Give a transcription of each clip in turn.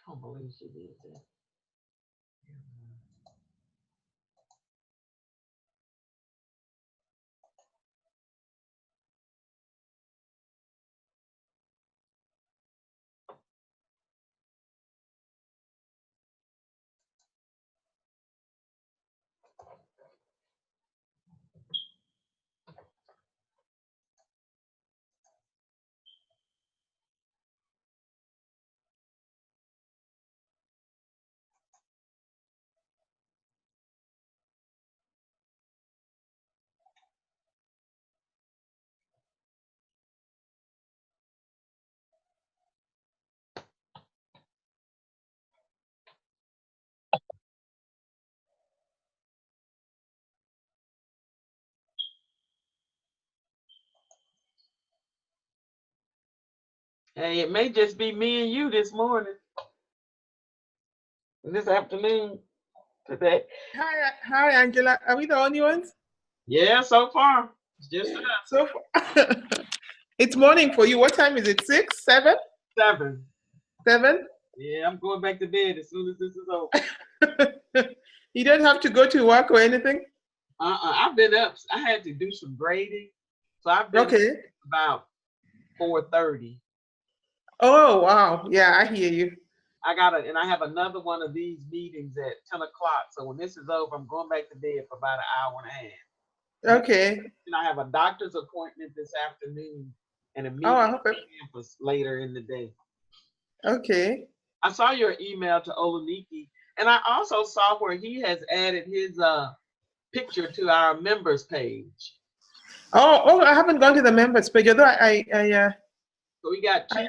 I don't believe she did that. Hey, it may just be me and you this morning, this afternoon, today. Hi, Angela. Are we the only ones? Yeah, so far. It's just us. So far. It's morning for you. What time is it? 6, 7? 7. 7? Yeah, I'm going back to bed as soon as this is over. You don't have to go to work or anything? I've been up. I had to do some grading, so I've been up about 4:30. Oh, wow. Yeah, I hear you. And I have another one of these meetings at 10 o'clock. So when this is over, I'm going back to bed for about an hour and a half. Okay. And I have a doctor's appointment this afternoon and a meeting on campus later in the day. Okay. I saw your email to Olaniki, and I also saw where he has added his picture to our members page. Oh, I haven't gone to the members page, although so we got two.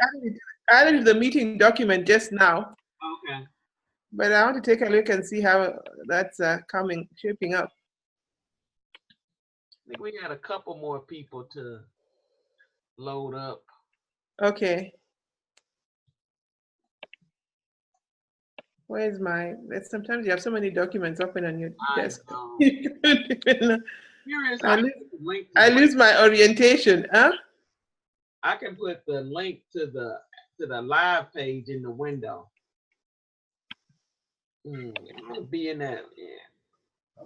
I added the meeting document just now. Okay. But I want to take a look and see how that's shaping up. I think we got a couple more people to load up. Okay. Where's sometimes you have so many documents open on your desk. I lose my orientation, huh? I can put the link to the live page in the window. It'll be in that, yeah.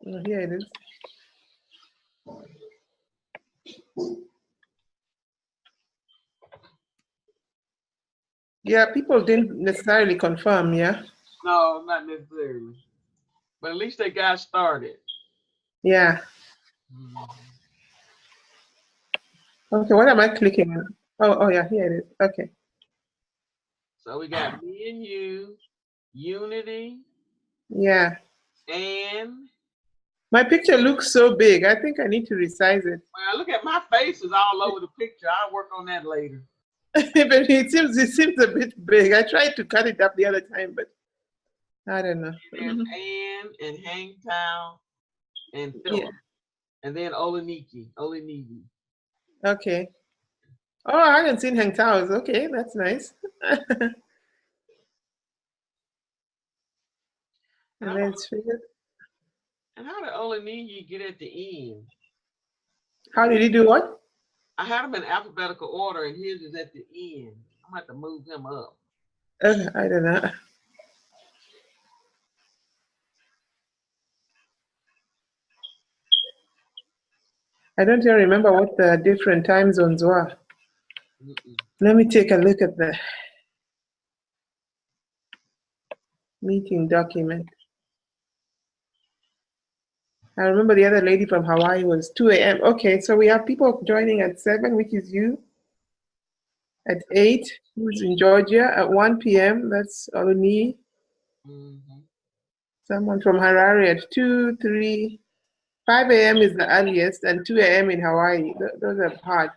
Oh, here it is. Yeah, people didn't necessarily confirm, yeah? No, not necessarily. But at least they got started. Yeah. Okay, what am I clicking on? Oh yeah, here it is. Okay. So we got me and you, Unity. Yeah. And my picture looks so big. I think I need to resize it. Well, look at my face is all over the picture. I'll work on that later. But it seems a bit big. I tried to cut it up the other time, but I don't know. And there's Ann and Hangtown and Philip. Yeah. And then Olaniki. Okay. Oh, I haven't seen Hangtown. Okay, that's nice. And then it's figured. And how did Olaniki get at the end? How did he do what? I had him in alphabetical order, and his is at the end. I'm gonna have to move him up. I don't know. I don't even remember what the different time zones were. Let me take a look at the meeting document. I remember the other lady from Hawaii was 2 a.m. Okay, so we have people joining at 7, which is you. At 8, who's in Georgia. At 1 p.m., that's Oluni. Someone from Harare at 2, 3. 5 a.m. is the earliest, and 2 a.m. in Hawaii. Those are hard.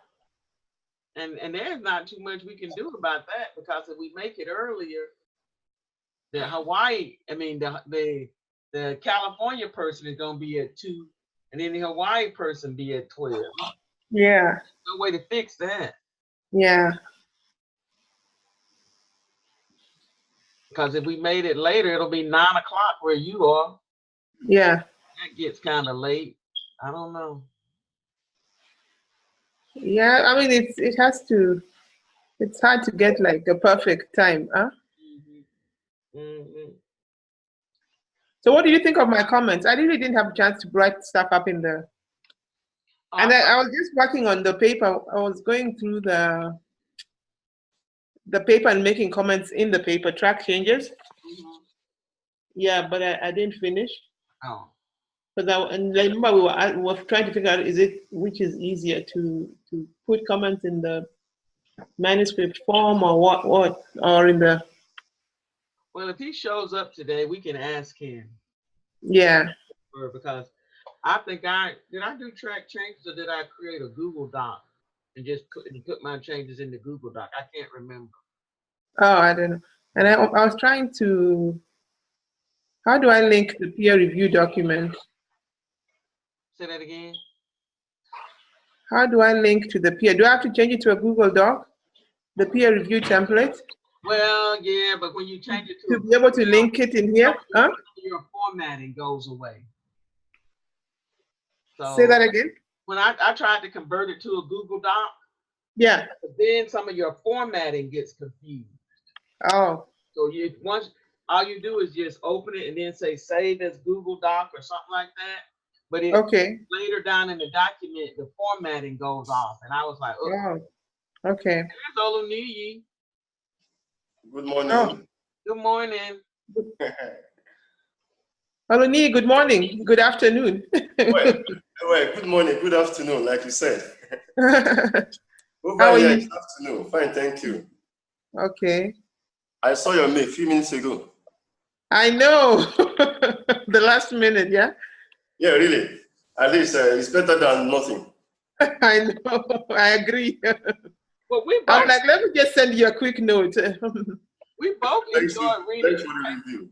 And there's not too much we can do about that, because if we make it earlier, the Hawaii, I mean the California person is gonna be at 2, and then the Hawaii person be at 12. Yeah. No way to fix that. Yeah. Because if we made it later, it'll be 9 o'clock where you are. Yeah. That gets kind of late. I don't know. Yeah, I mean it has to. It's hard to get like a perfect time, huh? So what do you think of my comments? I really didn't have a chance to write stuff up in the, and I was just working on the paper. I was going through the paper and making comments in the paper, track changes. Yeah, but I didn't finish. Oh. Because and I remember we were trying to figure out which is easier to put comments in the manuscript form or what or in the. Well, if he shows up today, we can ask him. Yeah. Because I think did I do track changes or did I create a Google Doc and just put my changes in the Google Doc? I can't remember. Oh, I don't know. And I was trying to. How do I link the peer review document? Say that again. How do I link to the peer? Do I have to change it to a Google Doc? The peer review template? Well, yeah, but when you change it to be able to link it in here, huh? Your formatting goes away. So say that again. When I tried to convert it to a Google Doc, yeah, then some of your formatting gets confused. Oh. So all you do is just open it and then say save as Google Doc or something like that. But later down in the document, the formatting goes off, and I was like, oh, okay. Here's Oluniyi. Good morning. Oh. Good morning. Oluniyi, good morning. Good afternoon. well, good morning, good afternoon, like you said. How are you? Good afternoon. Fine, thank you. Okay. I saw your mail a few minutes ago. I know. The last minute, yeah? Yeah, really. At least it's better than nothing. I know. I agree. Well, I'm like, let me just send you a quick note. We both enjoyed reading. Thanks for the review.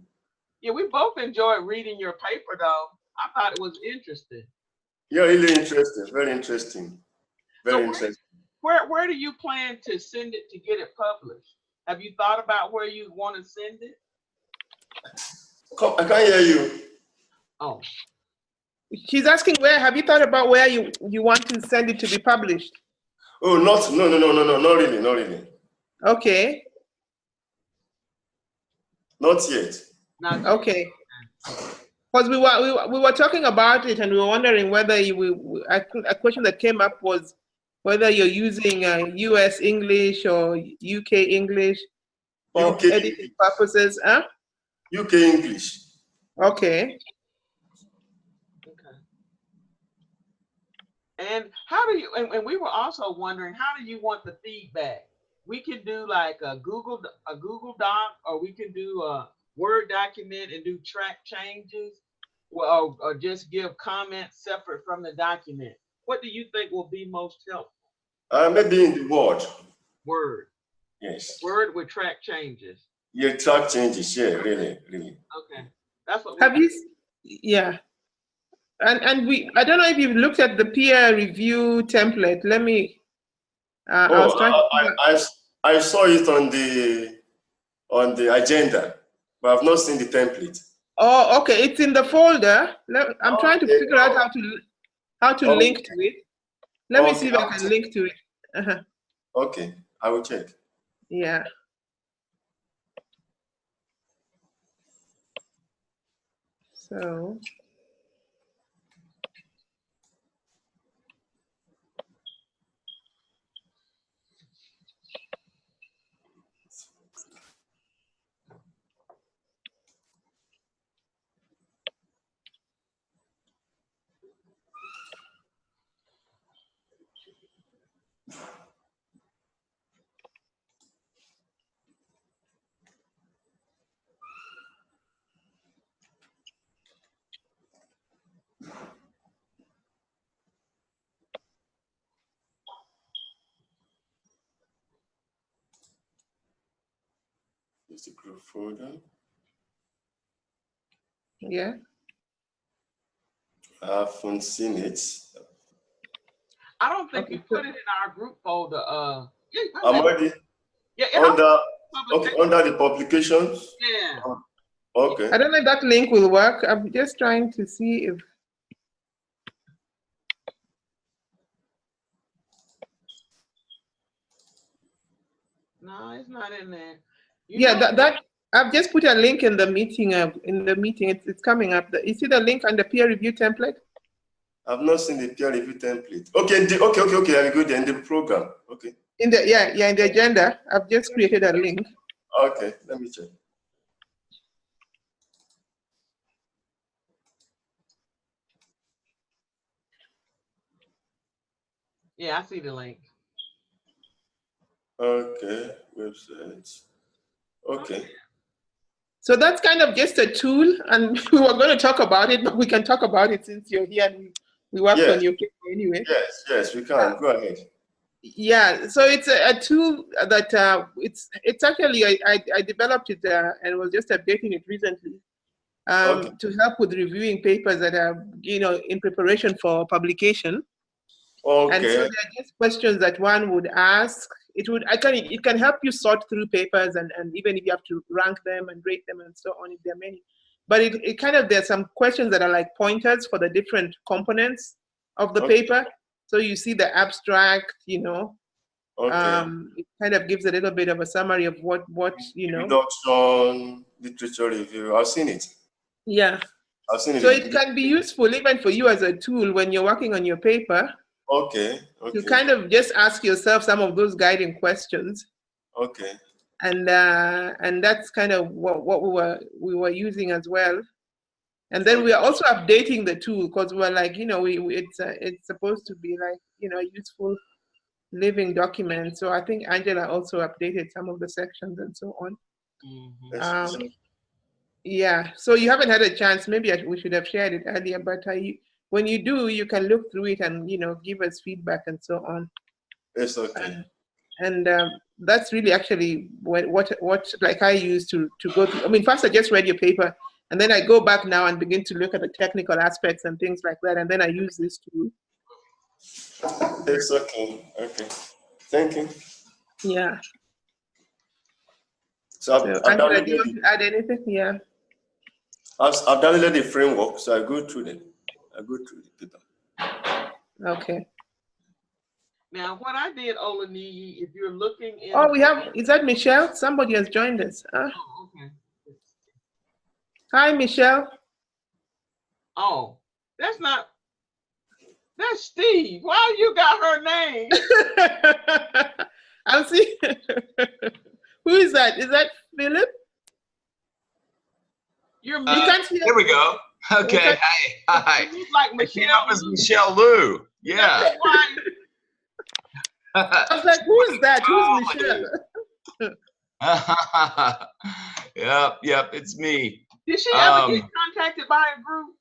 Yeah, we both enjoyed reading your paper, though. I thought it was interesting. Yeah, really interesting. Very interesting. Very interesting. Where do you plan to send it to get it published? Have you thought about where you want to send it? I can't hear you. Oh. She's asking have you thought about where you want to send it to be published? Oh, no, not really. Okay. Not yet. Okay. Because we were talking about it and we were wondering whether a question that came up was whether you're using US English or UK English for editing purposes, huh? UK English. Okay. And how do you, and we were also wondering, how do you want the feedback? We can do like a Google Doc, or we can do a Word document and do track changes, or just give comments separate from the document. What do you think will be most helpful? Maybe in the Word. Word. Yes. Word with track changes. Yeah, track changes. Yeah, really. Okay, that's what. Have you? Yeah. And I don't know if you've looked at the peer review template. Let me. I was trying. I saw it on the agenda, but I've not seen the template. Oh, okay. It's in the folder. I'm trying to figure out how to link to it. Let me see if I can link to it. Okay, I will check. Yeah. So. It's a group folder. Yeah. I haven't seen it. I don't think you put it in our group folder. I'm already under the publications. Yeah. Okay. I don't know if that link will work. I'm just trying to see if. No, it's not in there. Yeah, that I've just put a link in the meeting. It's coming up. You see the link on the peer review template? I've not seen the peer review template. Okay, okay. I will go there in the program. Okay. In the in the agenda, I've just created a link. Okay, let me check. Yeah, I see the link. Okay, websites. Okay. So that's kind of just a tool, and we were going to talk about it, but we can talk about it since you're here and we worked on your case anyway. Yes, we can. Go ahead. Yeah, so it's a tool that it's actually I developed it and was just updating it recently to help with reviewing papers that are in preparation for publication. Okay. And so there are just questions that one would ask. It can help you sort through papers and even if you have to rank them and rate them and so on if there are many. But it kind of, there's some questions that are like pointers for the different components of the paper. So you see the abstract, it kind of gives a little bit of a summary of what Introduction, literature review. I've seen it. Yeah. I've seen it. So it can be useful even for you as a tool when you're working on your paper. Okay. To kind of just ask yourself some of those guiding questions. Okay. And that's kind of what we were using as well. And then we are also updating the tool because we're like, it's supposed to be like, useful living document. So I think Angela also updated some of the sections and so on. Mm-hmm. Yeah. So you haven't had a chance. Maybe we should have shared it earlier, but when you do, you can look through it and give us feedback and so on. It's okay. And that's really actually what like I used to go through. I mean, first I just read your paper, and then I go back now and begin to look at the technical aspects and things like that, and then I use this tool. It's okay. Okay. Thank you. Yeah. So Angela, do you want to add anything? Yeah. I've downloaded the framework, so I go through the paper. Okay. Now, what I did, Olaniyi, if you're looking in... Oh, is that Michelle? Somebody has joined us. Oh, okay. Hi, Michelle. Oh, that's Steve. Why you got her name? I'll see. Who is that? Is that Philip? You're Here we go. Okay. Hi. You look like Michelle. That was Michelle Lou. Yeah. I was like, who is that? Who's Michelle? Yep, it's me. Did she ever get contacted by a group?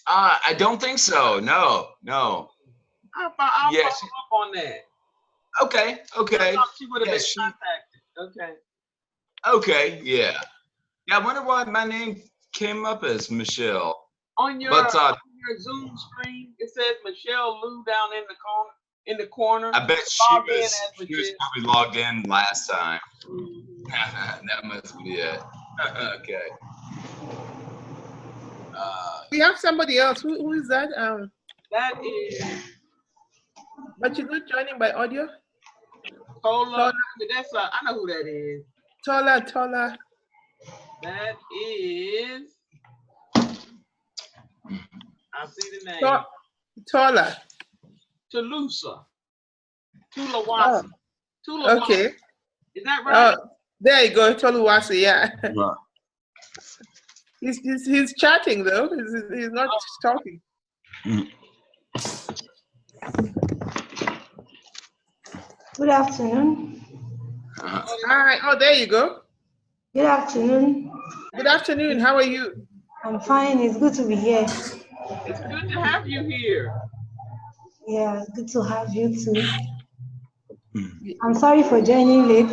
I don't think so. No. I'll follow up on that. Okay. I thought she would have been contacted. Okay, yeah. I wonder why my name came up as Michelle. On your Zoom screen, it says Michelle Lou down in the corner. I bet she was probably logged in last time. That must be it. Okay. We have somebody else. Who is that? That is. But she's not joining by audio. Tola. I know who that is. Tola. That is. I see the name. Tola. Tulusa. Tulawasi. Tulawasi. Okay. Is that right? There you go, Toluwasi. Yeah. Wow. He's chatting though. He's not talking. Good afternoon. Hi. Oh, there you go. Good afternoon. Good afternoon. How are you? I'm fine. It's good to be here. It's good to have you here. Yeah, good to have you too. I'm sorry for joining late.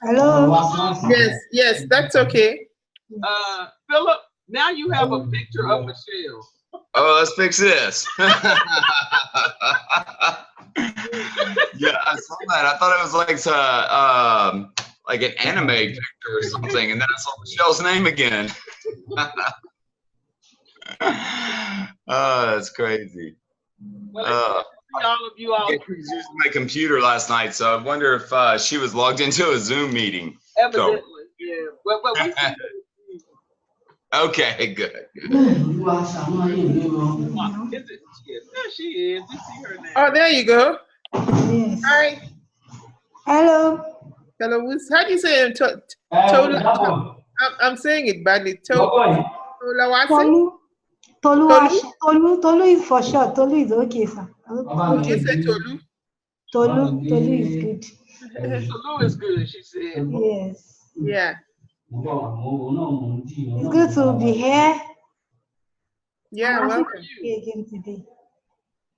Hello? Yes, that's okay. Philip, now you have a picture of Michelle. Oh, let's fix this. Yeah, I saw that. I thought it was like an anime picture or something, and then I saw Michelle's name again. Oh, that's crazy. Well, see all of you all. I was using my computer last night, so I wonder if she was logged into a Zoom meeting. Evidently, yeah. Well, we see Okay, good. is it? Yeah, there she is. We see her now. Oh, there you go. Yes. Hi. Hello. Hello. How do you say it? I'm saying it badly. Tolawase? Tolu. Tolu is for short. Tolu is okay, sir. You say Tolu? Tolu is good. Tolu is good, she said. Yes. Yeah. It's good to be here. Yeah, I'm happy welcome. to be here again today.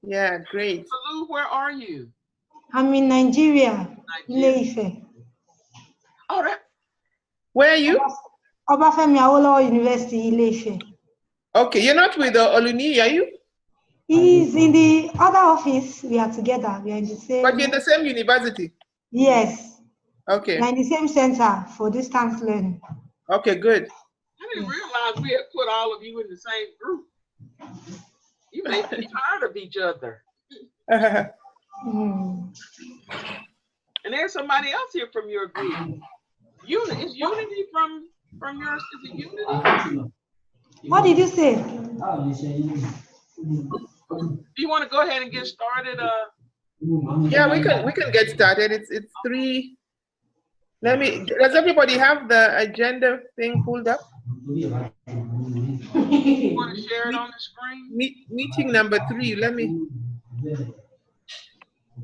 Yeah, great. Tolu, where are you? I'm in Nigeria, Ile-Ife. Oh, that. Where are you? Obafemi Awolowo University, Ile-Ife. Okay, you're not with Oluni, are you? He's in the other office. We are together. We are in the same. But you're in the same university? Yes. Okay. We are in the same center for distance learning. Okay, good. I didn't realize we had put all of you in the same group. You may be tired of each other. Mm. And there's somebody else here from your group. Is Unity from yours? Is it Unity? What did you say? Do you want to go ahead and get started? Yeah, we can get started. It's 3. Does everybody have the agenda thing pulled up? You want to share it on the screen? Meeting number 3.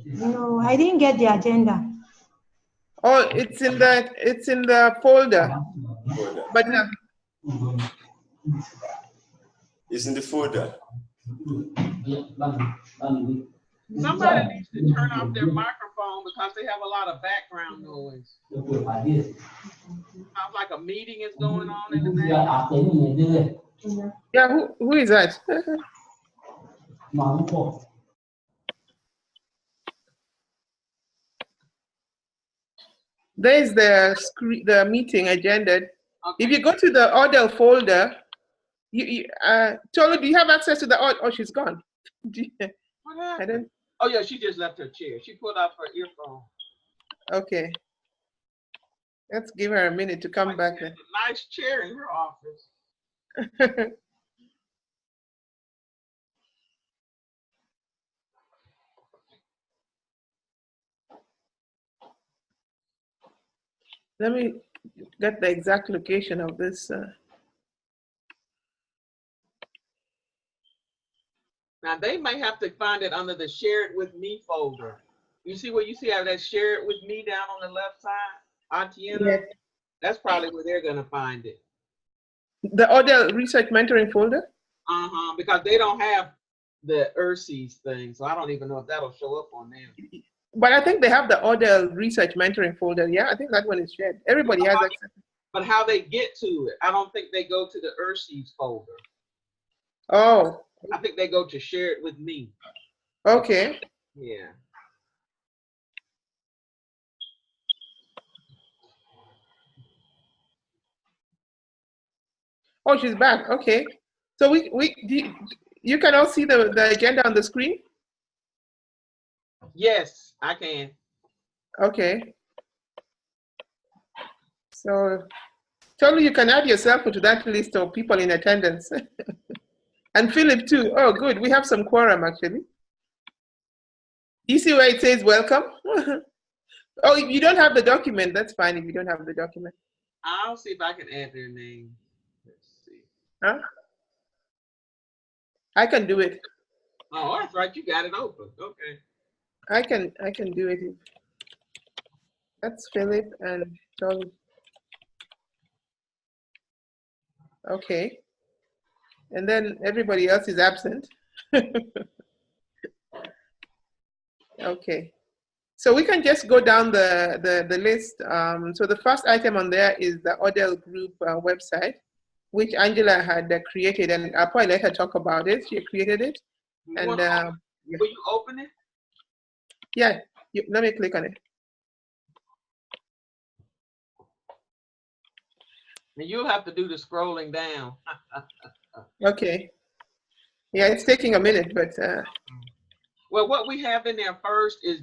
No, I didn't get the agenda. Oh, it's in the folder. But It's in the folder. Somebody needs to turn off their microphone because they have a lot of background noise. Sounds like a meeting is going on in the background. yeah, who is that? There's the meeting agenda. Okay. If you go to the ODeL folder, Tolu, do you have access to the oh, she's gone. What happened? I don't. Oh yeah, she just left her chair. She put up her earphone. Okay. Let's give her a minute to come back then. A nice chair in her office. Let me get the exact location of this. Now they may have to find it under the Share It With Me folder. You see where you see how that Share It With Me down on the left side? Atiena? Yeah. That's probably where they're gonna find it. The ODeL Research Mentoring folder? Because they don't have the ERCES thing, so I don't even know if that'll show up on them. But I think they have the ODeL Research Mentoring folder. Yeah, I think that one is shared. Everybody has access. But how they get to it, I don't think they go to the ERCES folder. Oh. I think they go to Share It With Me. Okay. Yeah. Oh, she's back. Okay. So you can all see the agenda on the screen? Yes, I can. Okay. So Tolu, you can add yourself to that list of people in attendance. And Philip too. Oh, good. We have some quorum actually. You see where it says welcome? Oh, if you don't have the document, that's fine if you don't have the document. I'll see if I can add their name. Let's see. Huh? I can do it. Oh, that's right. You got it open. Okay. I can do it. That's Philip and Tolu. Okay. And then everybody else is absent. Okay. So we can just go down the list. So the first item on there is the ODeL group website, which Angela had created, and I'll probably let her talk about it. She created it. And yeah. Will you open it? Yeah, let me click on it. And you'll have to do the scrolling down. Okay. Yeah, it's taking a minute, but Well, what we have in there first is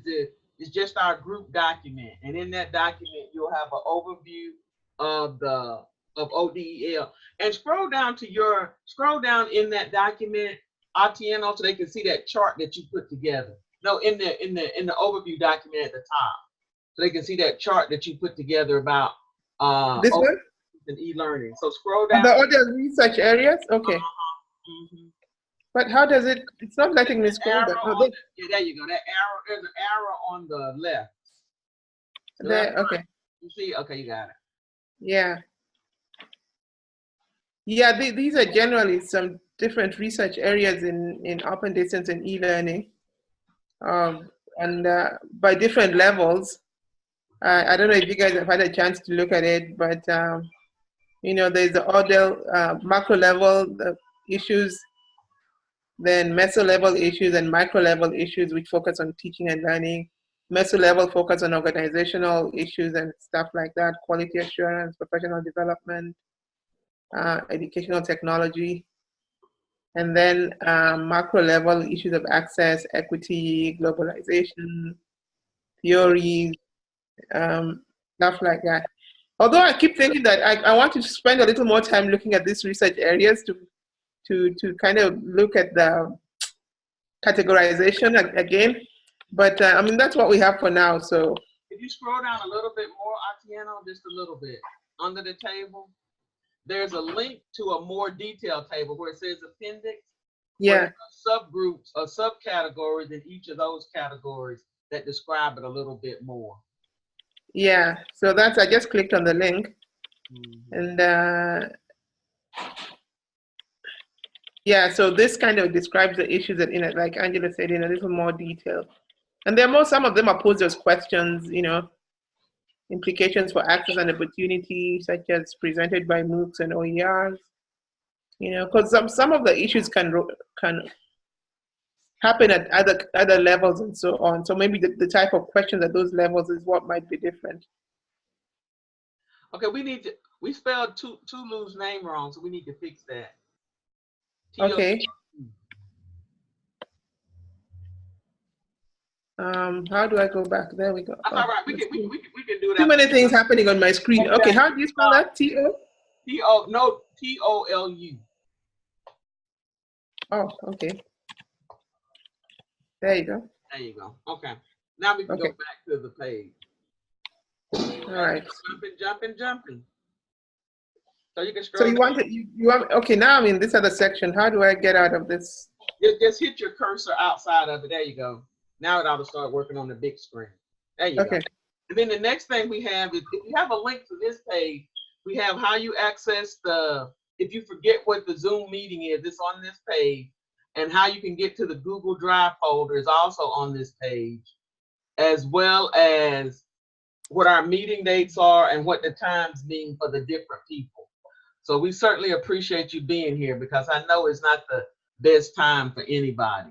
just our group document, and in that document you'll have an overview of ODEL. And scroll down in that document, Atieno, so they can see that chart that you put together. No, in the overview document at the top, so they can see that chart that you put together about this one and e-learning. So scroll down. the other research areas. Okay. Mm-hmm. But how does it? It's not letting me scroll down. Oh, yeah, there you go. That arrow. There's an arrow on the left. There. Okay. You see? Okay, you got it. Yeah. Yeah. These are generally some different research areas in open distance and e-learning, and by different levels. I don't know if you guys have had a chance to look at it, but you know, there's the ODeL macro level issues, then meso level issues and micro level issues, which focus on teaching and learning. Meso level focus on organizational issues and stuff like that, quality assurance, professional development, educational technology. And then macro level issues of access, equity, globalization, theories, stuff like that. Although I keep thinking that I want to spend a little more time looking at these research areas to kind of look at the categorization again. But I mean, that's what we have for now. So if you scroll down a little bit more, Atieno, just a little bit, under the table, there's a link to a more detailed table where it says appendix. yeah. Subgroups or subcategories in each of those categories that describe it a little bit more. Yeah, so I just clicked on the link, and yeah, so this kind of describes the issues that, like Angela said, in a little more detail. And some of them are posed as questions, you know, implications for access and opportunity, such as presented by MOOCs and OERs, you know, because some of the issues can happen at other levels and so on. So maybe the type of questions at those levels is what might be different. Okay, we spelled Tulu's name wrong, so we need to fix that. Okay. How do I go back? There we go. That's all right. We can do that. Too many things happening on my screen. Okay, how do you spell that? T-O? T-O-L-U. Oh, okay. There you go. There you go. Okay. Now we can go back to the page. All right. Jumping. So you can scroll. So you want okay, now I'm in this other section. How do I get out of this? Just hit your cursor outside of it. There you go. Now it ought to start working on the big screen. There you go. And then the next thing we have is, if you have a link to this page, we have how you access if you forget what the Zoom meeting is, it's on this page. And how you can get to the Google Drive folder is also on this page, as well as what our meeting dates are and what the times mean for the different people. So we certainly appreciate you being here, because I know it's not the best time for anybody.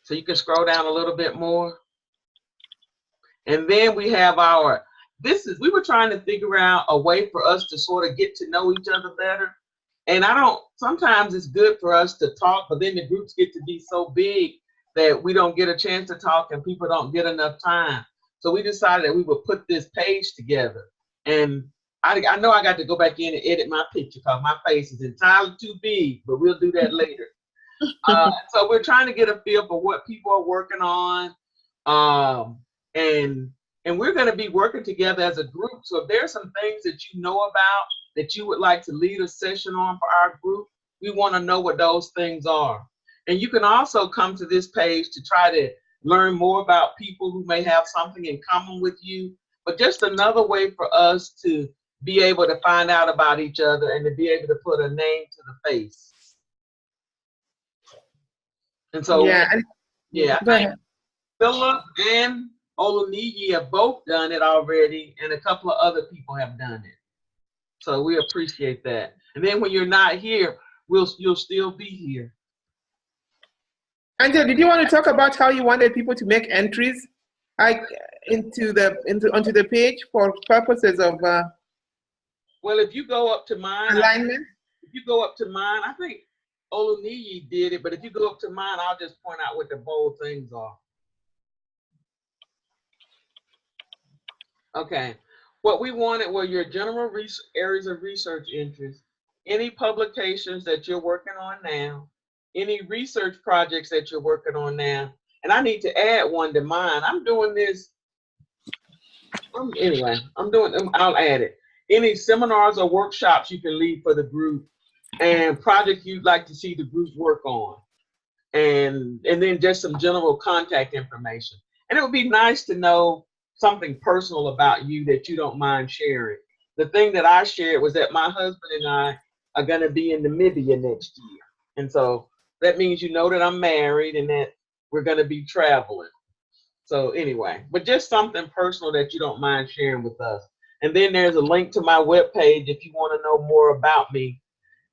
So you can scroll down a little bit more. And then we have we were trying to figure out a way for us to sort of get to know each other better. And sometimes it's good for us to talk, but then the groups get to be so big that we don't get a chance to talk and people don't get enough time. So we decided that we would put this page together. And I know I got to go back in and edit my picture because my face is entirely too big, but we'll do that later. So we're trying to get a feel for what people are working on. And we're going to be working together as a group. So if there's some things that you know about that you would like to lead a session on for our group, we want to know what those things are. And you can also come to this page to try to learn more about people who may have something in common with you, but just another way for us to be able to find out about each other and to be able to put a name to the face. And so, yeah, I think Philip and Oluniyi have both done it already, and a couple of other people have done it. So we appreciate that. And then when you're not here, you'll still be here. Angela, did you want to talk about how you wanted people to make entries onto the page for purposes of well, if you go up to mine, alignment? If you go up to mine, I think Oluniyi did it, but if you go up to mine, I'll just point out what the bold things are. Okay. What we wanted were your general areas of research interest, any publications that you're working on now, any research projects that you're working on now. And I need to add one to mine. I'm doing this. Anyway, I'm doing them. I'll add it. Any seminars or workshops you can lead for the group, and projects you'd like to see the group work on, and then just some general contact information. And it would be nice to know something personal about you that you don't mind sharing. The thing that I shared was that my husband and I are going to be in Namibia next year. And so that means you know that I'm married and that we're going to be traveling. So anyway, but just something personal that you don't mind sharing with us. And then there's a link to my webpage if you want to know more about me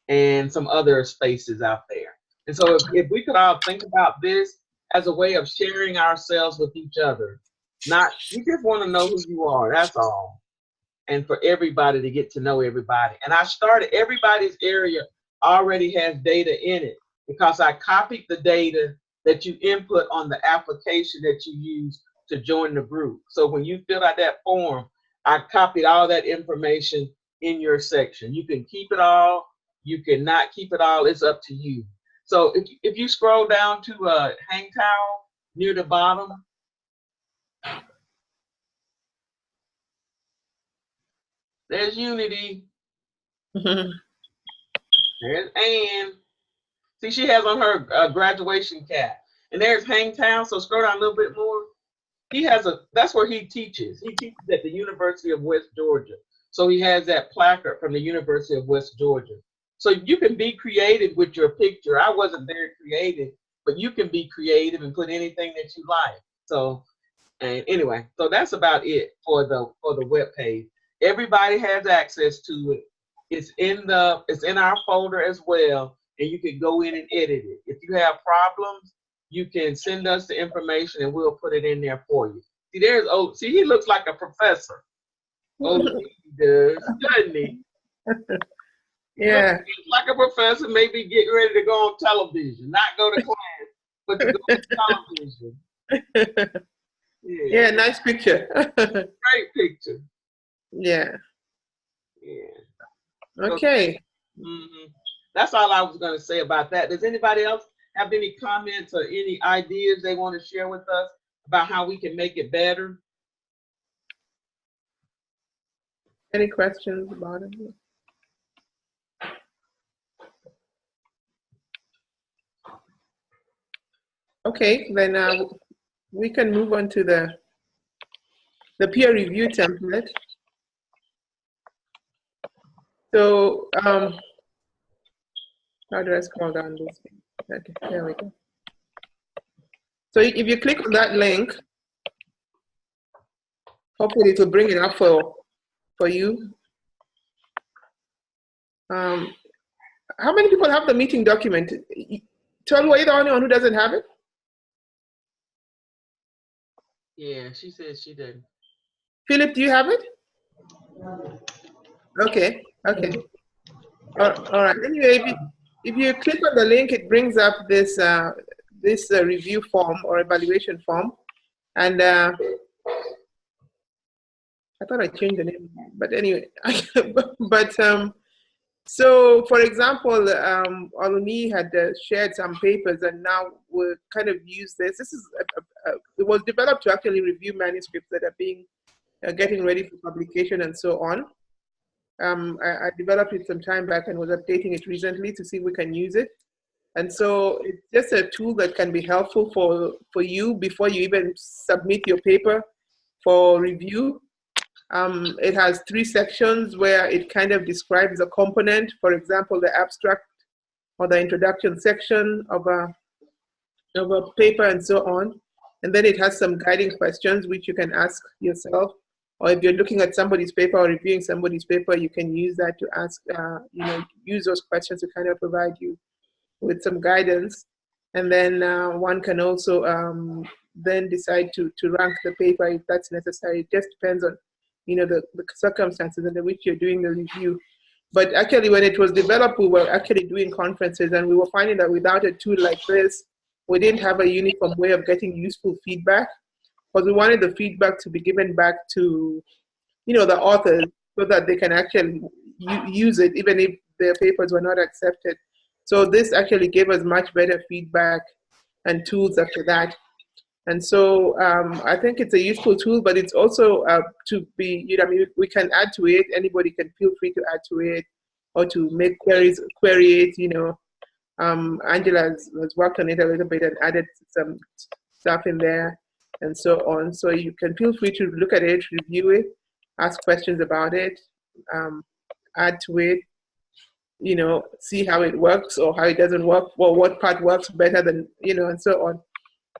and some other spaces out there. And so if we could all think about this as a way of sharing ourselves with each other, you just want to know who you are, that's all. And for everybody to get to know everybody. And I started, everybody's area already has data in it because I copied the data that you input on the application that you use to join the group. So when you fill out that form, I copied all that information in your section. You can keep it all, you cannot keep it all, it's up to you. So if you scroll down to hang towel near the bottom, there's Unity. There's Ann. See, she has on her graduation cap. And there's Hangtown. So scroll down a little bit more. That's where he teaches. He teaches at the University of West Georgia. So he has that placard from the University of West Georgia. So you can be creative with your picture. I wasn't very creative, but you can be creative and put anything that you like. So, and anyway, so that's about it for the web page. Everybody has access to it. It's in our folder as well, and you can go in and edit it. If you have problems, you can send us the information and we'll put it in there for you. See, he looks like a professor. Oh, he does, doesn't he? Yeah. He's like a professor, maybe getting ready to go on television, not go to class, but to go to television. Yeah, nice picture. Great picture. Yeah. Yeah. Okay. That's all I was going to say about that. Does anybody else have any comments or any ideas they want to share with us about how we can make it better? Any questions about it? Okay, then we can move on to the peer review template. So how do I scroll down this thing? Okay, there we go. So if you click on that link, hopefully it will bring it up for you. How many people have the meeting document? Tolwa, are you the only one who doesn't have it? Yeah, she says she didn't. Philip, do you have it? Okay, okay. All right. Anyway, if you click on the link, it brings up this review form or evaluation form, and I thought I changed the name, but anyway, so for example, Oluni had shared some papers, and now we'll kind of use this. This is it was developed to actually review manuscripts that are being getting ready for publication and so on. I developed it some time back and was updating it recently to see if we can use it. And so it's just a tool that can be helpful for you before you even submit your paper for review. It has 3 sections where it kind of describes a component, for example, the abstract or the introduction section of a paper and so on. And then it has some guiding questions which you can ask yourself. Or if you're looking at somebody's paper or reviewing somebody's paper, you can use that to ask, use those questions to kind of provide you with some guidance. And then one can also then decide to rank the paper if that's necessary. It just depends on, the circumstances under which you're doing the review. But actually, when it was developed, we were actually doing conferences, and we were finding that without a tool like this, we didn't have a uniform way of getting useful feedback, because we wanted the feedback to be given back to, the authors, so that they can actually use it, even if their papers were not accepted. So this actually gave us much better feedback and tools after that. And so I think it's a useful tool, but it's also to be, we can add to it. Anybody can feel free to add to it or to make query it. Angela has worked on it a little bit and added some stuff in there and so on. So you can feel free to look at it, review it, ask questions about it, add to it, see how it works or how it doesn't work, or what part works better than, and so on.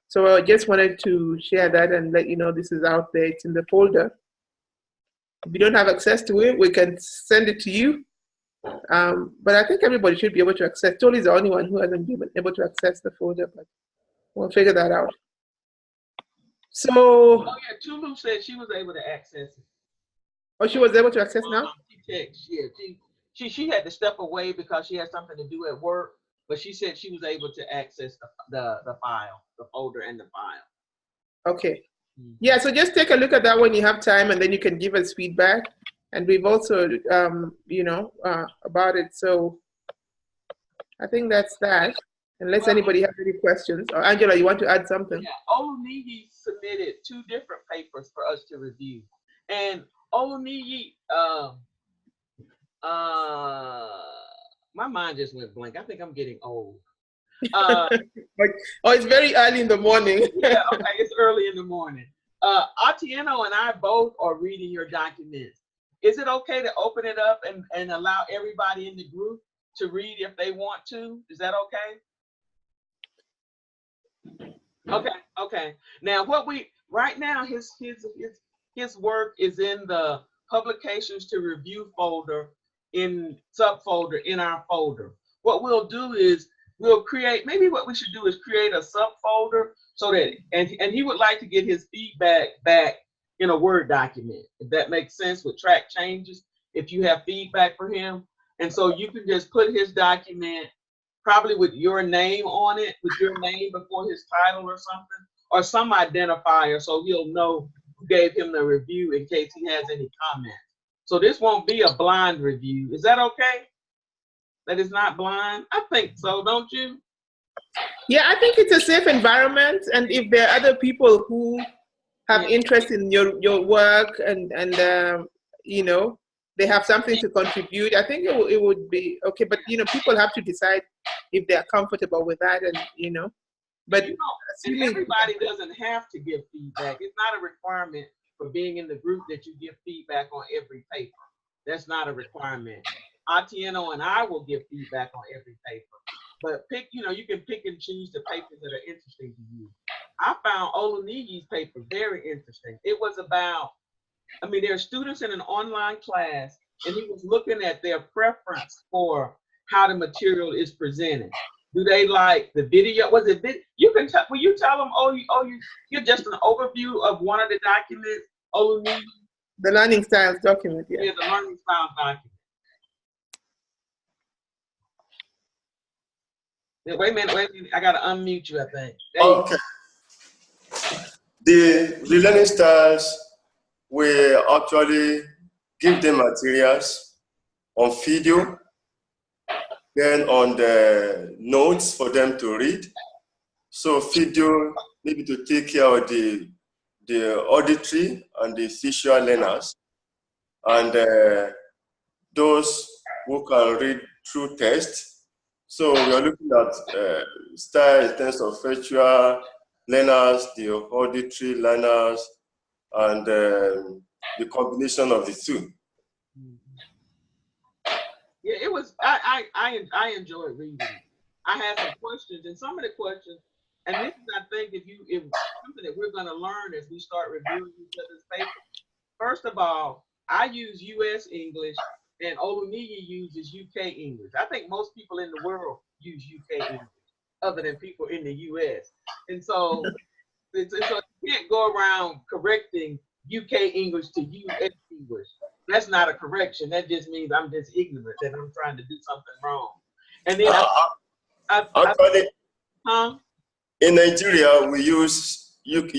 So I just wanted to share that and let you know this is out there. It's in the folder. If you don't have access to it, we can send it to you. But I think everybody should be able to access. Toli's the only one who hasn't been able to access the folder, but we'll figure that out. So. Oh yeah, Tulu said she was able to access it. Oh, she was able to access now? She had to step away because she had something to do at work, but she said she was able to access the file, the folder and the file. Okay. Yeah, so just take a look at that when you have time, and then you can give us feedback. And we've also, about it. So I think that's that. Unless anybody has any questions. Or Angela, you want to add something? Yeah, Oluniyi submitted 2 different papers for us to review. And Oluniyi, my mind just went blank. I think I'm getting old. It's very early in the morning. Yeah, okay, it's early in the morning. Atieno and I both are reading your documents. Is it okay to open it up and allow everybody in the group to read if they want to? Is that okay? Okay. Now right now his work is in the publications to review folder in subfolder in our folder. What we'll do is we'll create, maybe what we should do is create a subfolder so that, and he would like to get his feedback back in a Word document, if that makes sense, with track changes, if you have feedback for him. And so you can just put his document, probably with your name on it, with your name before his title or something, or some identifier so he'll know who gave him the review in case he has any comments. So this won't be a blind review. Is that okay? That is not blind? I think so, don't you? Yeah, I think it's a safe environment. And if there are other people who have interest in your work and they have something to contribute, I think it would be okay. But people have to decide if they're comfortable with that, and but and everybody doesn't have to give feedback. It's not a requirement for being in the group that you give feedback on every paper. That's not a requirement. Atieno and I will give feedback on every paper, but you can pick and choose the papers that are interesting to you. I found Oluniyi's paper very interesting. It was about, there are students in an online class, and he was looking at their preference for how the material is presented. Do they like the video? Was it video? You can tell. Will you tell them? You're just an overview of one of the documents. Oluniyi. The learning styles document. Yeah, the learning styles document. Yeah, wait a minute. I gotta unmute you, I think. Okay. The learning styles will actually give them materials on video, then on the notes for them to read. So video maybe to take care of the auditory and the visual learners, and those who can read through text. So we are looking at style in terms of visual learners, the auditory learners, and the combination of the two. Yeah, it was. I enjoyed reading. I had some questions, and some of the questions, and this is, I think, if something that we're going to learn as we start reviewing each other's papers. First of all, I use U.S. English, and Oluniyi uses UK English. I think most people in the world use UK English, other than people in the U.S. And so, so you can't go around correcting UK English to US English. That's not a correction. That just means I'm just ignorant, that I'm trying to do something wrong. And then Actually, huh? in Nigeria, we use UK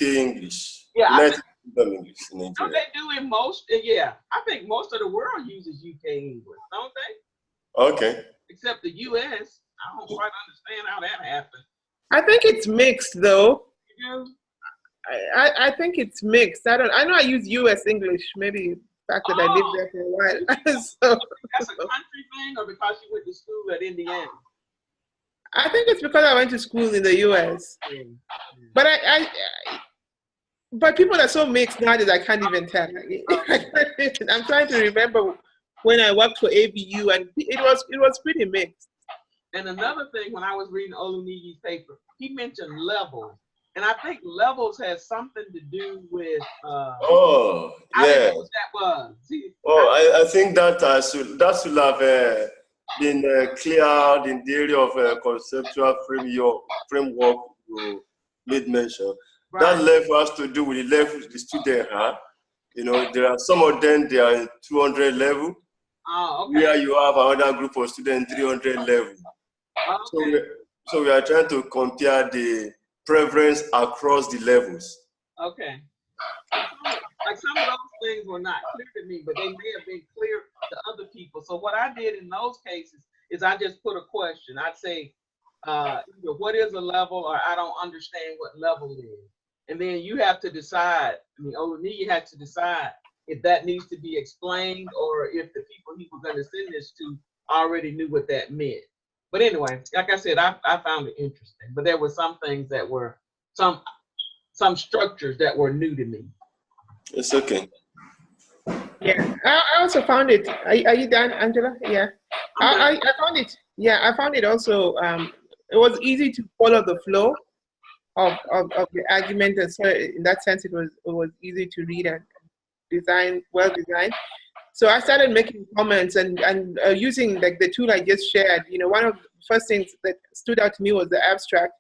English. Yeah, United Kingdom English in don't Nigeria. they do in most? Yeah, I think most of the world uses UK English, don't they? Okay. Except the US. I don't quite understand how that happened. I think it's mixed though. You do? I think it's mixed. I know I use US English, maybe the fact that I lived there for a while. So That's a country thing, or because you went to school at Indiana? I think it's because I went to school in the US. But but people are so mixed nowadays I can't even tell. I'm trying to remember when I worked for ABU, and it was pretty mixed. And another thing, when I was reading Oluniyi's paper, he mentioned levels. And I think levels has something to do with Oh, I didn't yeah. know what that was. See, Oh, I think that should have been cleared in the area of conceptual framework you made mention. right. That level has to do with the level the student has. You know, there are some of them, they are 200 level, Oh, okay. where you have another group of students 300 level. Okay. So we are trying to compare the preference across the levels. Okay. Like some of those things were not clear to me, but they may have been clear to other people. So what I did in those cases is I just put a question. I'd say, either what is a level, or I don't understand what level is. And then you have to decide, I mean, Oluniyi had to decide if that needs to be explained, or if the people he was going to send this to already knew what that meant. But anyway, like I said, I found it interesting. But there were some things that were, some structures that were new to me. It's okay. Yeah, I also found it. Are you done, Angela? Yeah, I found it. Yeah, I found it also. It was easy to follow the flow of the argument, and so in that sense, it was easy to read and well designed. So I started making comments and using like the tool I just shared. You know, one of the first things that stood out to me was the abstract,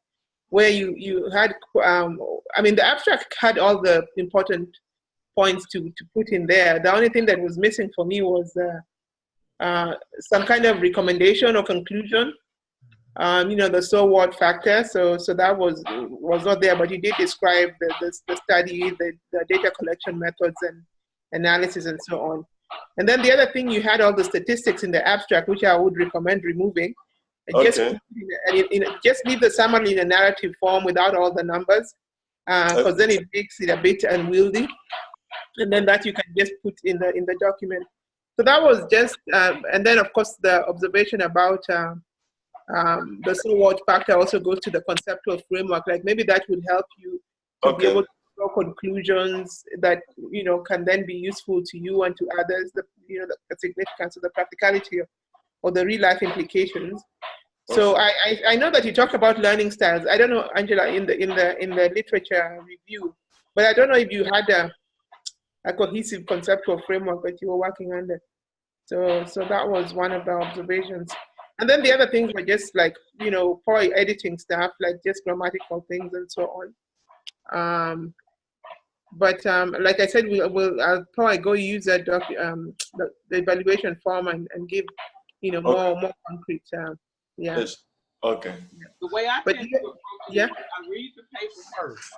where you had, I mean, the abstract had all the important points to put in there. The only thing that was missing for me was some kind of recommendation or conclusion. You know, the so what factor. So that was not there, but you did describe the study, the data collection methods and analysis and so on. And then the other thing, you had all the statistics in the abstract, which I would recommend removing. Okay. Just leave the summary in a narrative form without all the numbers, because then it makes it a bit unwieldy. And then that you can just put in the document. So that was just, and then of course the observation about the so what factor also goes to the conceptual framework. Like maybe that would help you to be able to draw conclusions that, you know, can then be useful to you and to others. The significance of the practicality or the real life implications. So I know that you talked about learning styles. I don't know, Angela, in the literature review, but I don't know if you had a cohesive conceptual framework that you were working under. So that was one of the observations. And then the other things were just like, you know, probably editing stuff, like just grammatical things and so on. But like I said, I'll probably go use that the evaluation form and give, you know, more concrete. Yeah. Yes. Okay. The way I tend to approach it, yeah, I read the paper first,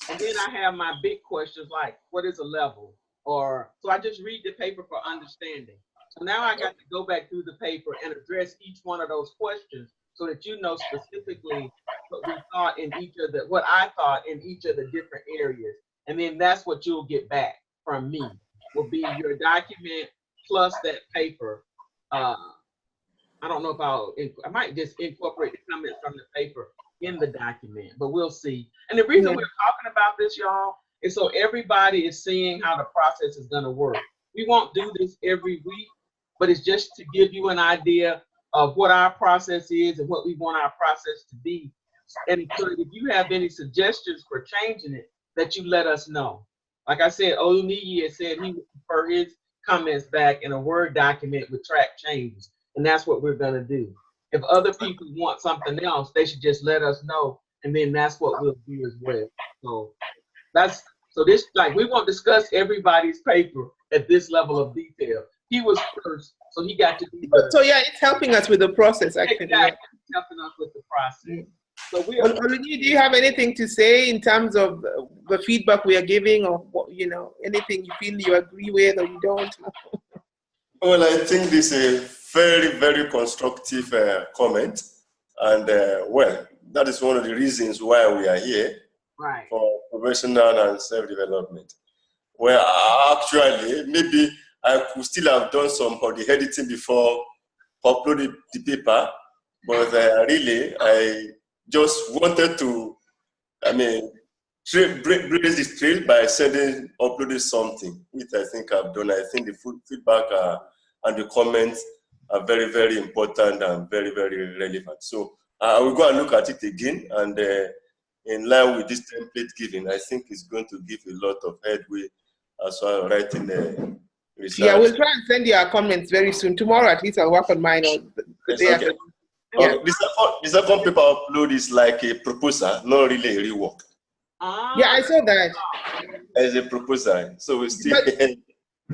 and then I have my big questions like, what is a level? Or so I just read the paper for understanding. So now I got to go back through the paper and address each one of those questions so that you know specifically what we thought in each of what I thought in each of the different areas. And then that's what you'll get back from me, will be your document plus that paper. I don't know if I might just incorporate the comments from the paper in the document, but we'll see. And the reason we're talking about this, y'all, is so everybody is seeing how the process is going to work. We won't do this every week, but it's just to give you an idea of what our process is and what we want our process to be. And so if you have any suggestions for changing it, that you let us know. Like I said, Oluniyi has said he would prefer his comments back in a Word document with track changes. And that's what we're going to do. If other people want something else, they should just let us know. And then that's what we'll do as well. So So this, like, we won't discuss everybody's paper at this level of detail. He was first, so he got to be the, So yeah, it's helping us with the process, actually. exactly, helping us with the process. So we are, Oluni, do you have anything to say in terms of the feedback we are giving, or you know, anything you feel you agree with or you don't? Well, I think this is a very, very constructive comment. And well, that is one of the reasons why we are here right. for professional and self-development. Well, actually, maybe I could still have done some of the editing before uploading the paper, but really, I just wanted to, I mean, raise the trail by uploading something, which I think I've done. I think the feedback and the comments are very, very important and very, very relevant. So I will go and look at it again, and in line with this template giving, I think it's going to give a lot of headway as well as writing the research. Yeah, we'll try and send you our comments very soon. Tomorrow, at least, I'll work on mine on the day after. Yeah. The second paper upload is like a proposal, not really a rework. Yeah, I saw that. As a proposal, so we still.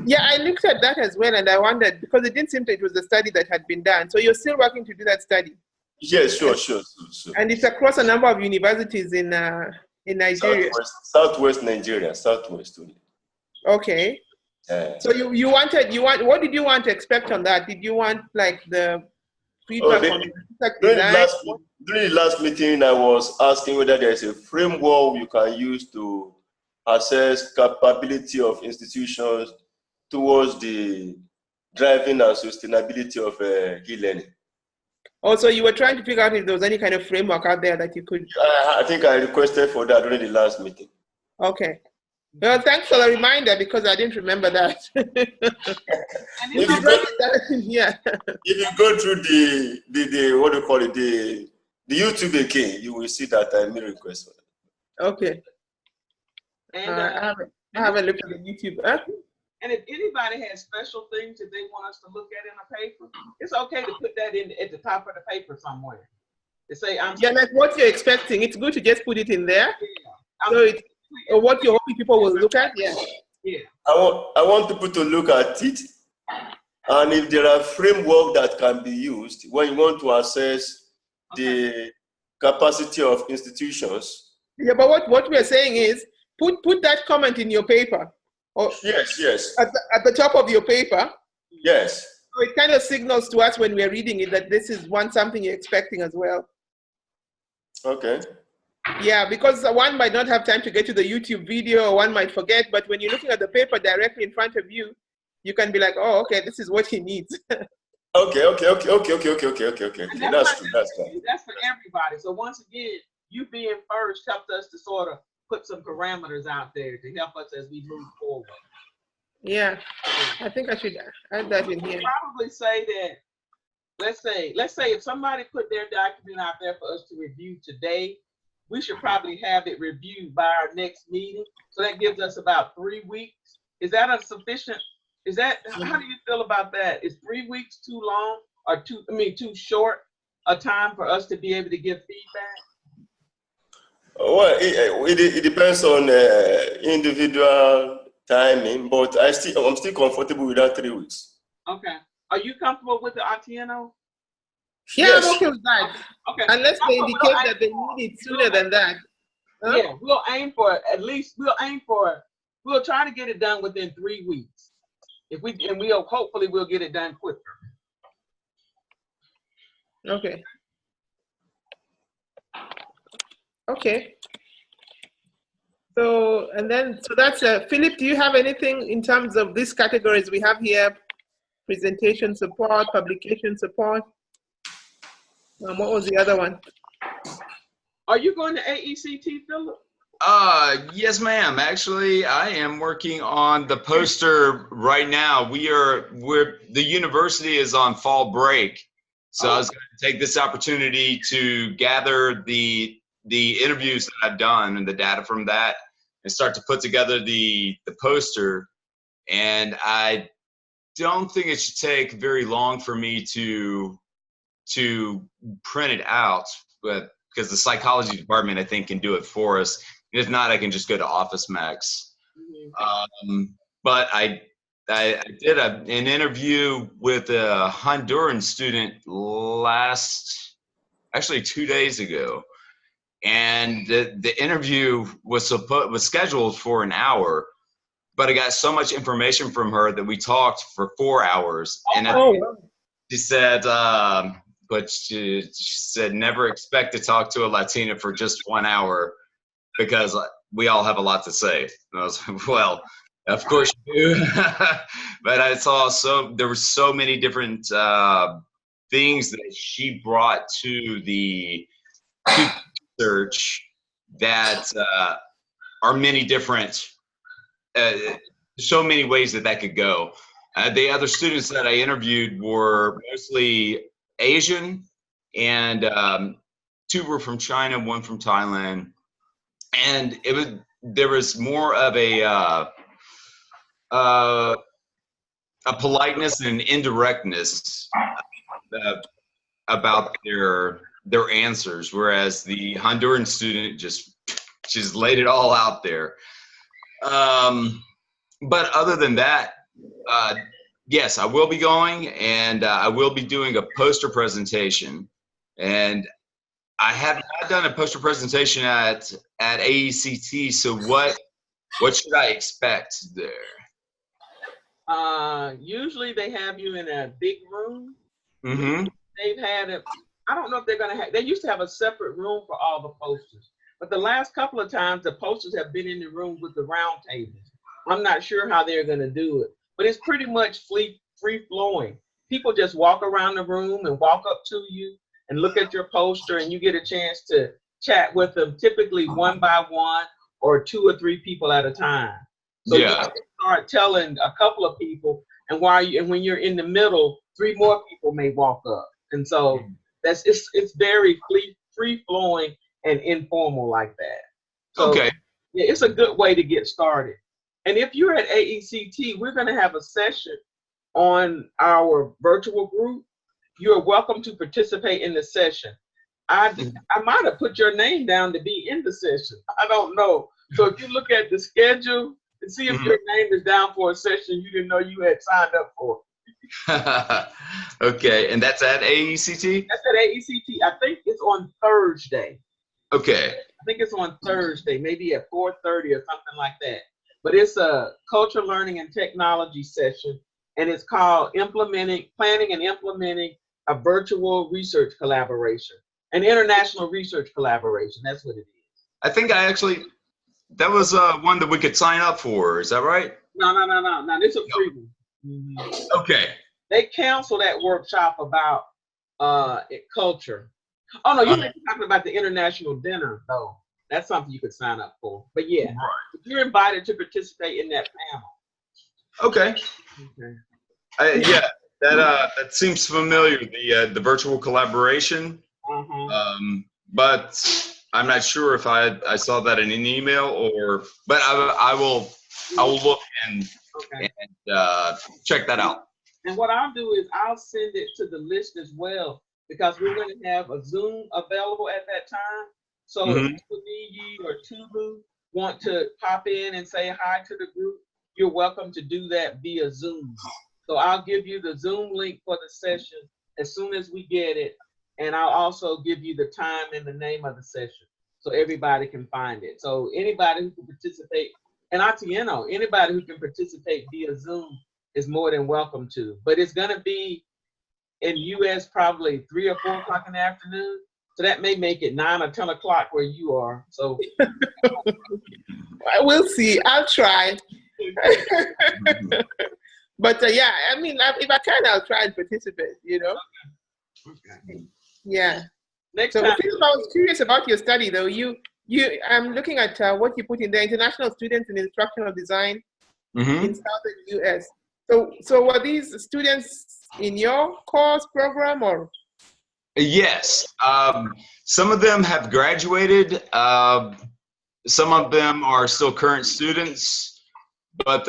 Yeah, I looked at that as well, and I wondered, because it didn't seem that it was the study that had been done. So you're still working to do that study? Yes, sure. And it's across a number of universities in Nigeria. Southwest Nigeria, Southwest. Okay. So what did you want to expect on that? Did you want like the feedback on during the last meeting, I was asking whether there is a framework you can use to assess capability of institutions towards the driving and sustainability of e-learning. Also, you were trying to figure out if there was any kind of framework out there that you could. I think I requested for that during the last meeting. Okay. Well, thanks for the reminder, because I didn't remember that. If you go through the what do you call it, the YouTube again, you will see that I made a request for that. Okay. And I haven't looked at the YouTube. Huh? And if anybody has special things that they want us to look at in a paper, it's okay to put that in at the top of the paper somewhere. To say, like what you're expecting. It's good to just put it in there. Yeah. So it's what you're hoping people will look at. Yeah. Yeah. I want people to look at it, and if there are framework that can be used when you want to assess the capacity of institutions. Yeah, but what we're saying is put that comment in your paper. Or yes. At the top of your paper. Yes. So it kind of signals to us when we're reading it that this is something you're expecting as well. Okay. Yeah, because one might not have time to get to the YouTube video, or one might forget, but when you're looking at the paper directly in front of you, you can be like, oh, okay, this is what he needs. Okay. And That's true. That's for everybody. So once again, you being first helped us to sort of put some parameters out there to help us as we move forward. Yeah, I think I should add that in here. Probably say that, let's say if somebody put their document out there for us to review today, we should probably have it reviewed by our next meeting. So that gives us about 3 weeks. Is that a sufficient, how do you feel about that? Is 3 weeks too long or too short a time for us to be able to give feedback? Well, it depends on individual timing, but I'm still comfortable with that 3 weeks. Okay. Are you comfortable with the Atieno? Yeah, yes. I'm okay with that. Okay. Unless they indicate that they need it sooner than that. Huh? Yeah, we'll try to get it done within 3 weeks. Hopefully we'll get it done quicker. Okay. Okay. So that's Philip, do you have anything in terms of these categories we have here? Presentation support, publication support. What was the other one? Are you going to AECT, Philip? Yes, ma'am. Actually, I am working on the poster right now. The university is on fall break. So I was going to take this opportunity to gather the interviews that I've done and the data from that and start to put together the poster. And I don't think it should take very long for me to print it out, but because the psychology department, I think, can do it for us. If not, I can just go to Office Max But I did an interview with a Honduran student actually 2 days ago, and the interview was scheduled for an hour, but I got so much information from her that we talked for 4 hours. And she said, but she said, never expect to talk to a Latina for just 1 hour because we all have a lot to say. And I was like, well, of course you do. But I saw there were so many different things that she brought to the research that are many different, so many ways that could go. The other students that I interviewed were mostly Asian, and 2 were from China, 1 from Thailand, and there was more of a politeness and indirectness about their answers, whereas the Honduran student just laid it all out there. But other than that, yes, I will be going, and I will be doing a poster presentation. And I have not done a poster presentation at AECT, so what should I expect there? Usually they have you in a big room. Mm-hmm. They've had it. I don't know if they're going to have. They used to have a separate room for all the posters, but the last couple of times the posters have been in the room with the round tables. I'm not sure how they're going to do it, but it's pretty much free flowing. People just walk around the room and walk up to you and look at your poster, and you get a chance to chat with them, typically 1 by 1 or 2 or 3 people at a time. So you start telling a couple of people, and when you're in the middle, 3 more people may walk up, and so it's very free flowing and informal like that. So, okay. Yeah, it's a good way to get started. And if you're at AECT, we're going to have a session on our virtual group. You're welcome to participate in the session. I might have put your name down to be in the session. I don't know. So if you look at the schedule and see if your name is down for a session you didn't know you had signed up for. Okay, and that's at AECT? That's at AECT. I think it's on Thursday. Okay. I think it's on Thursday, maybe at 4:30 or something like that. But it's a culture, learning, and technology session, and it's called Planning and Implementing a Virtual Research Collaboration, an international research collaboration. That's what it is. I think that was one that we could sign up for. Is that right? No. It's a free one. Mm-hmm. Okay. They canceled that workshop about culture. Oh no, you may be talking about the international dinner though. That's something you could sign up for. But yeah, right. You're invited to participate in that panel. Okay. Yeah, that seems familiar. The virtual collaboration. But I'm not sure if I saw that in an email but I will look and check that out. And what I'll do is I'll send it to the list as well, because we're going to have a Zoom available at that time. So if Luigi or Tulu want to pop in and say hi to the group, you're welcome to do that via Zoom. So I'll give you the Zoom link for the session as soon as we get it. And I'll also give you the time and the name of the session so everybody can find it. So anybody who can participate, and Atieno, anybody who can participate via Zoom is more than welcome to. But it's going to be in US probably 3 or 4 o'clock in the afternoon. So that may make it 9 or 10 o'clock where you are. So we'll see. I'll try. But yeah, I mean, if I can, I'll try and participate, you know? Okay. Yeah. Next so time. I was curious about your study though. I'm looking at what you put in there, international students in instructional design in Southern US. So were these students in your course program or? Yes. Some of them have graduated. Some of them are still current students, but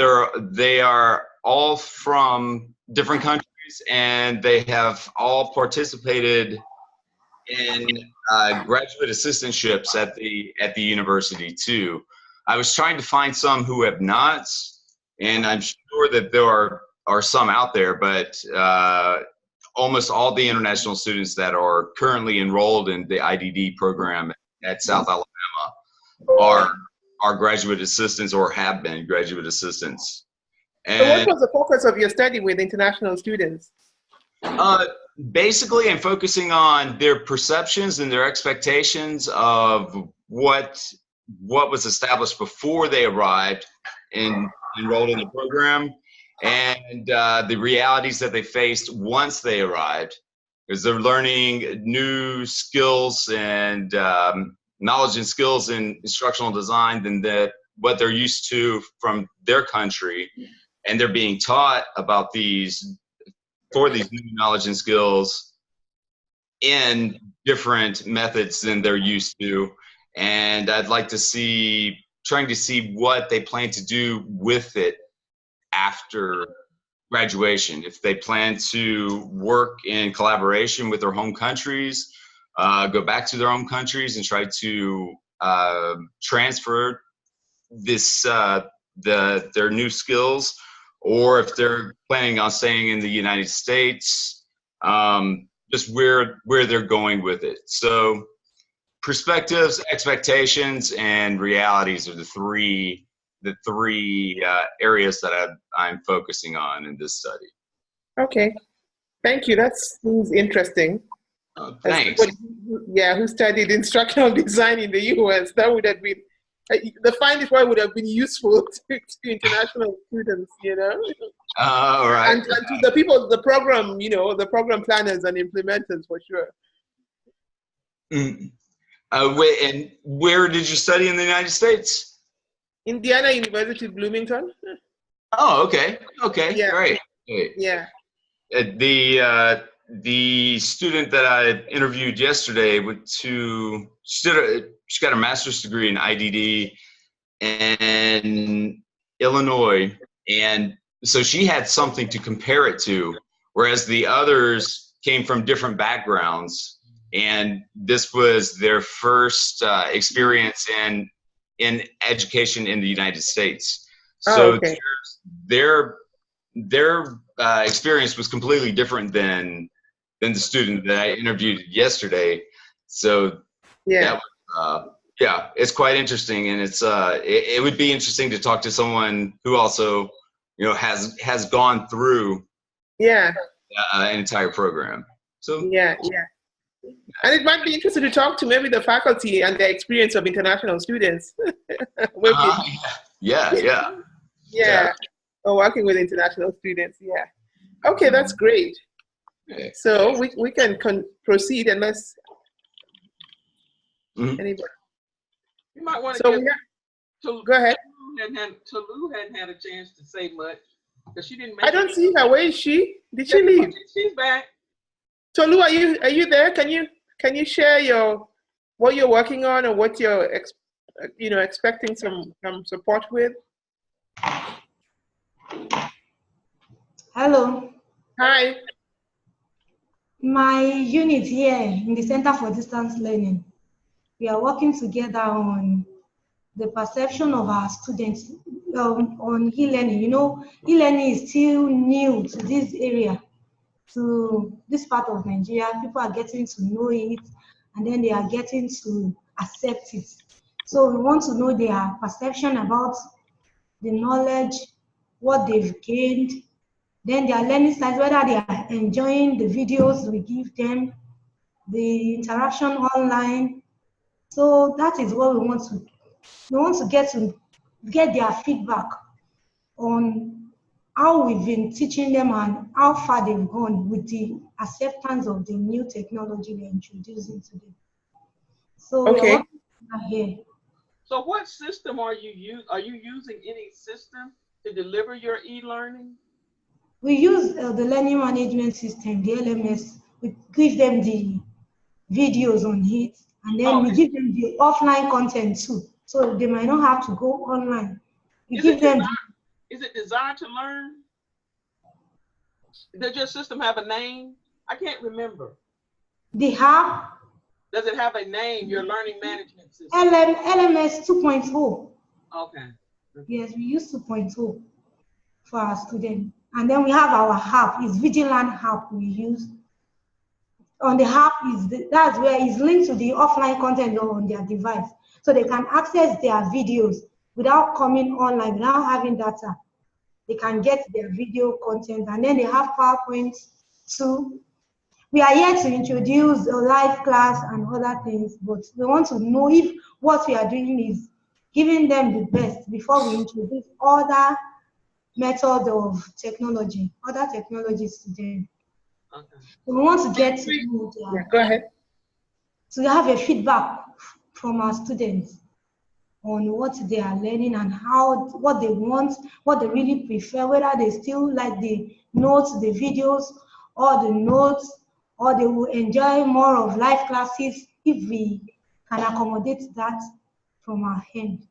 they are all from different countries, and they have all participated in graduate assistantships at the university too. I was trying to find some who have not, and I'm sure that there are some out there, but almost all the international students that are currently enrolled in the IDD program at South Alabama are graduate assistants or have been graduate assistants. And So what was the focus of your study with international students? basically, I'm focusing on their perceptions and their expectations of what was established before they arrived and enrolled in the program, and the realities that they faced once they arrived, because they're learning new skills and knowledge and skills in instructional design than what they're used to from their country, and they're being taught about these new knowledge and skills in different methods than they're used to. And I'd like to trying to see what they plan to do with it after graduation. If they plan to work in collaboration with their home countries, go back to their home countries and try to transfer their new skills, or if they're planning on staying in the United States, just where they're going with it. So perspectives, expectations, and realities are the three areas that I'm focusing on in this study. Okay, thank you. That seems interesting. Thanks. Who studied instructional design in the US, that would have been, the findings would have been useful to international students, you know? Right. And to the people, the program, the program planners and implementers for sure. Mm. And where did you study in the United States? Indiana University, Bloomington. Oh, okay. Yeah. Great. Yeah. The student that I interviewed yesterday she got a master's degree in IDD in Illinois, and so she had something to compare it to, whereas the others came from different backgrounds, and this was their first experience in education in the United States. So okay. their experience was completely different than the student that I interviewed yesterday. So yeah, it's quite interesting, and it would be interesting to talk to someone who also has gone through an entire program. So yeah. And it might be interesting to talk to maybe the faculty and the experience of international students. Yeah. Or working with international students. Yeah. Okay, that's great. Okay. So we can proceed unless anybody. You might want to go ahead. Tolu hadn't had a chance to say much because she didn't. I don't see her. Where is she? Did she leave? She's back. Tolu, are you there? Can you share what you're working on or what you're expecting some support with? Hello. Hi. My unit here in the Center for Distance Learning, we are working together on the perception of our students on e-learning. E-learning is still new to this area, to this part of Nigeria. People are getting to know it, and then they are getting to accept it. So we want to know their perception about the knowledge, what they've gained, then their learning styles, whether they are enjoying the videos we give them, the interaction online. So that is what we want to get their feedback on how we've been teaching them and how far they've gone with the acceptance of the new technology we're introducing to them. So okay. We're here. So what system are you using? Are you using any system to deliver your e-learning? We use the learning management system, the LMS. We give them the videos on it, and then we give them the offline content too. So they might not have to go online. Is it designed to learn? Does your system have a name? I can't remember. Does it have a name, your learning management system? LMS 2.0. Okay. Yes, we use 2.0 for our students. And then we have our app, it's Vigilant app we use. On the app, that's where it's linked to the offline content on their device. So they can access their videos without coming online, without having data. They can get their video content, and then they have PowerPoint too. We are here to introduce a live class and other things, but we want to know if what we are doing is giving them the best before we introduce other methods of technology, other technologies to them. Okay. So we want to get to know Yeah, go ahead. to have a feedback from our students on what they are learning and what they want, what they really prefer, whether they still like the notes, the videos, or the notes, or they will enjoy more of live classes if we can accommodate that from our end.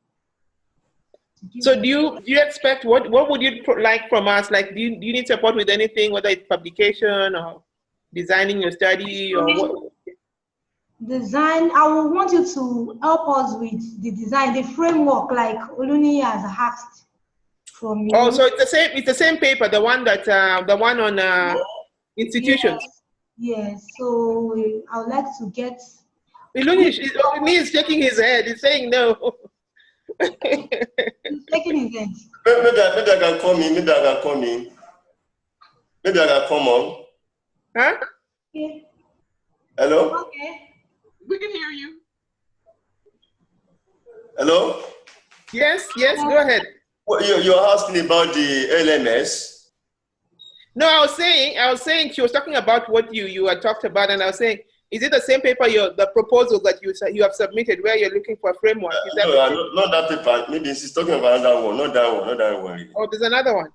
So do you expect, what would you like from us? Like, do you need support with anything, whether it's publication or designing your study or what? Design, I will want you to help us with the design, the framework, like Oluni has asked from you. Oh, so it's the same paper, the one that the one on institutions. Yes, so I would like to get. Iluni is shaking his head. He's saying no. He's taking his head. Maybe I can come in. Maybe I can come in. Maybe I can come on. Huh? Okay. Hello? Okay. We can hear you. Hello? Yes, go ahead. Well, you're asking about the LMS. No, I was saying she was talking about what you had talked about, and I was saying, is it the same paper, the proposal that you have submitted, where you're looking for a framework? Is that not that paper. Maybe she's talking about another one. Not that one. Oh, there's another one.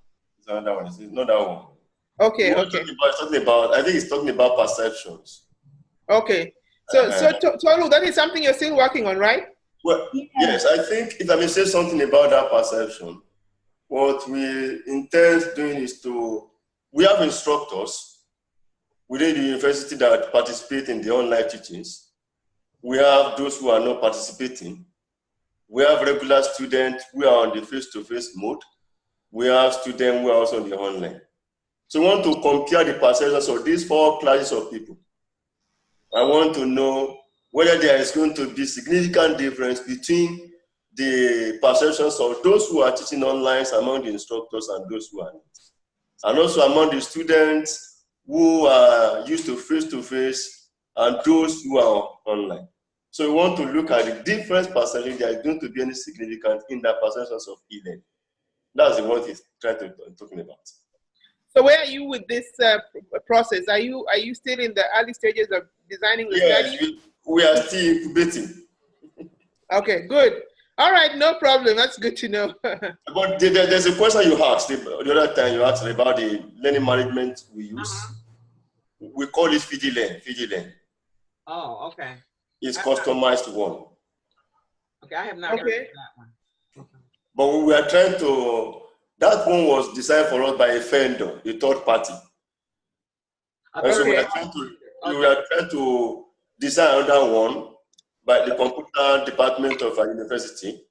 There's another one. It's not that one. Okay. I think it's talking about perceptions. Okay. So Tolu, that is something you're still working on, right? Well, yes, I think if I may say something about that perception, what we intend doing is we have instructors within the university that participate in the online teachings. We have those who are not participating. We have regular students who are on the face-to-face mode. We have students who are also on the online. So we want to compare the perceptions of these 4 classes of people. I want to know whether there is going to be significant difference between the perceptions of those who are teaching online among the instructors and those who are not. And also among the students who are used to face-to-face and those who are online. So we want to look at the difference perception. There is going to be any significance in the perceptions of e-learning. That's what he's talking about. So where are you with this process? Are you still in the early stages of designing the study? Yes, we are still incubating. Okay, good. All right, no problem. That's good to know. But there's a question you asked the other time. You asked about the learning management we use. We call it Vigilant. Oh, okay. It's customized one. Okay, I have not heard of that one. Okay. But we are trying to. That one was designed for us by a vendor, a third party. And so we are trying to design another one by the computer department of our university.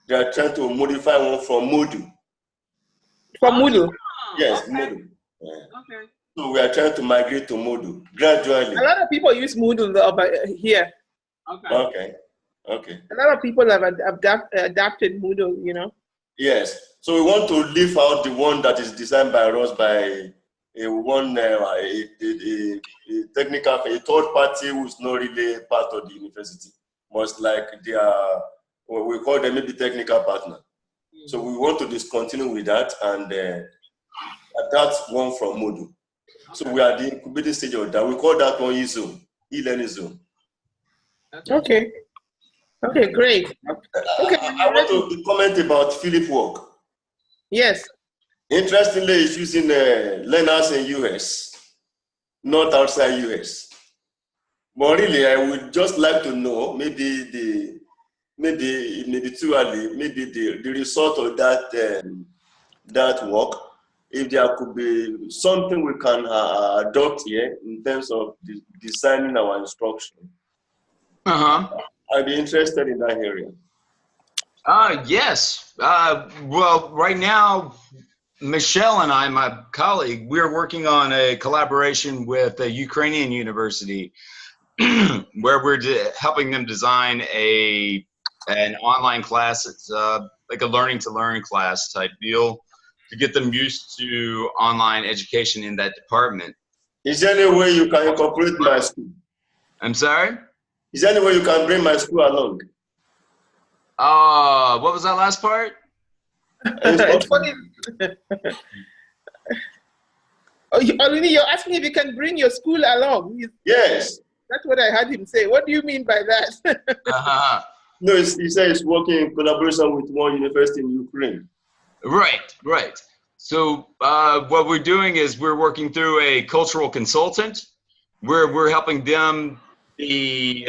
They are trying to modify one from Moodle. From Moodle? Yes, okay. Moodle. Yeah. Okay. So we are trying to migrate to Moodle gradually. A lot of people use Moodle here. Okay. Okay. A lot of people have adapted Moodle, you know. Yes. So we want to leave out the one that is designed by us by a third party who is not really part of the university. Most like they are, well, we call them maybe technical partner. So we want to discontinue with that and adapt one from Moodle. Okay. So we are the incubating stage of that. We call that one e-zone, e-learning zone. Okay. Okay, great. Okay. I want to comment about Philip work. Yes. Interestingly, it's using learners in US, not outside US. But really, I would just like to know, maybe too early, maybe the result of that work, if there could be something we can adopt here in terms of designing our instruction. I'd be interested in that area. Yes. Well, right now, Michelle and I, my colleague, we're working on a collaboration with a Ukrainian university where we're helping them design an online class. It's like a learning to learn class type deal to get them used to online education in that department. Is there any way you can incorporate my school? I'm sorry? Is there any way you can bring my school along? What was that last part? It's funny. Oluni, you're asking if you can bring your school along. Yes. That's what I heard him say. What do you mean by that? No, he said he's working in collaboration with one university in Ukraine. Right. So what we're doing is we're working through a cultural consultant where we're helping them, the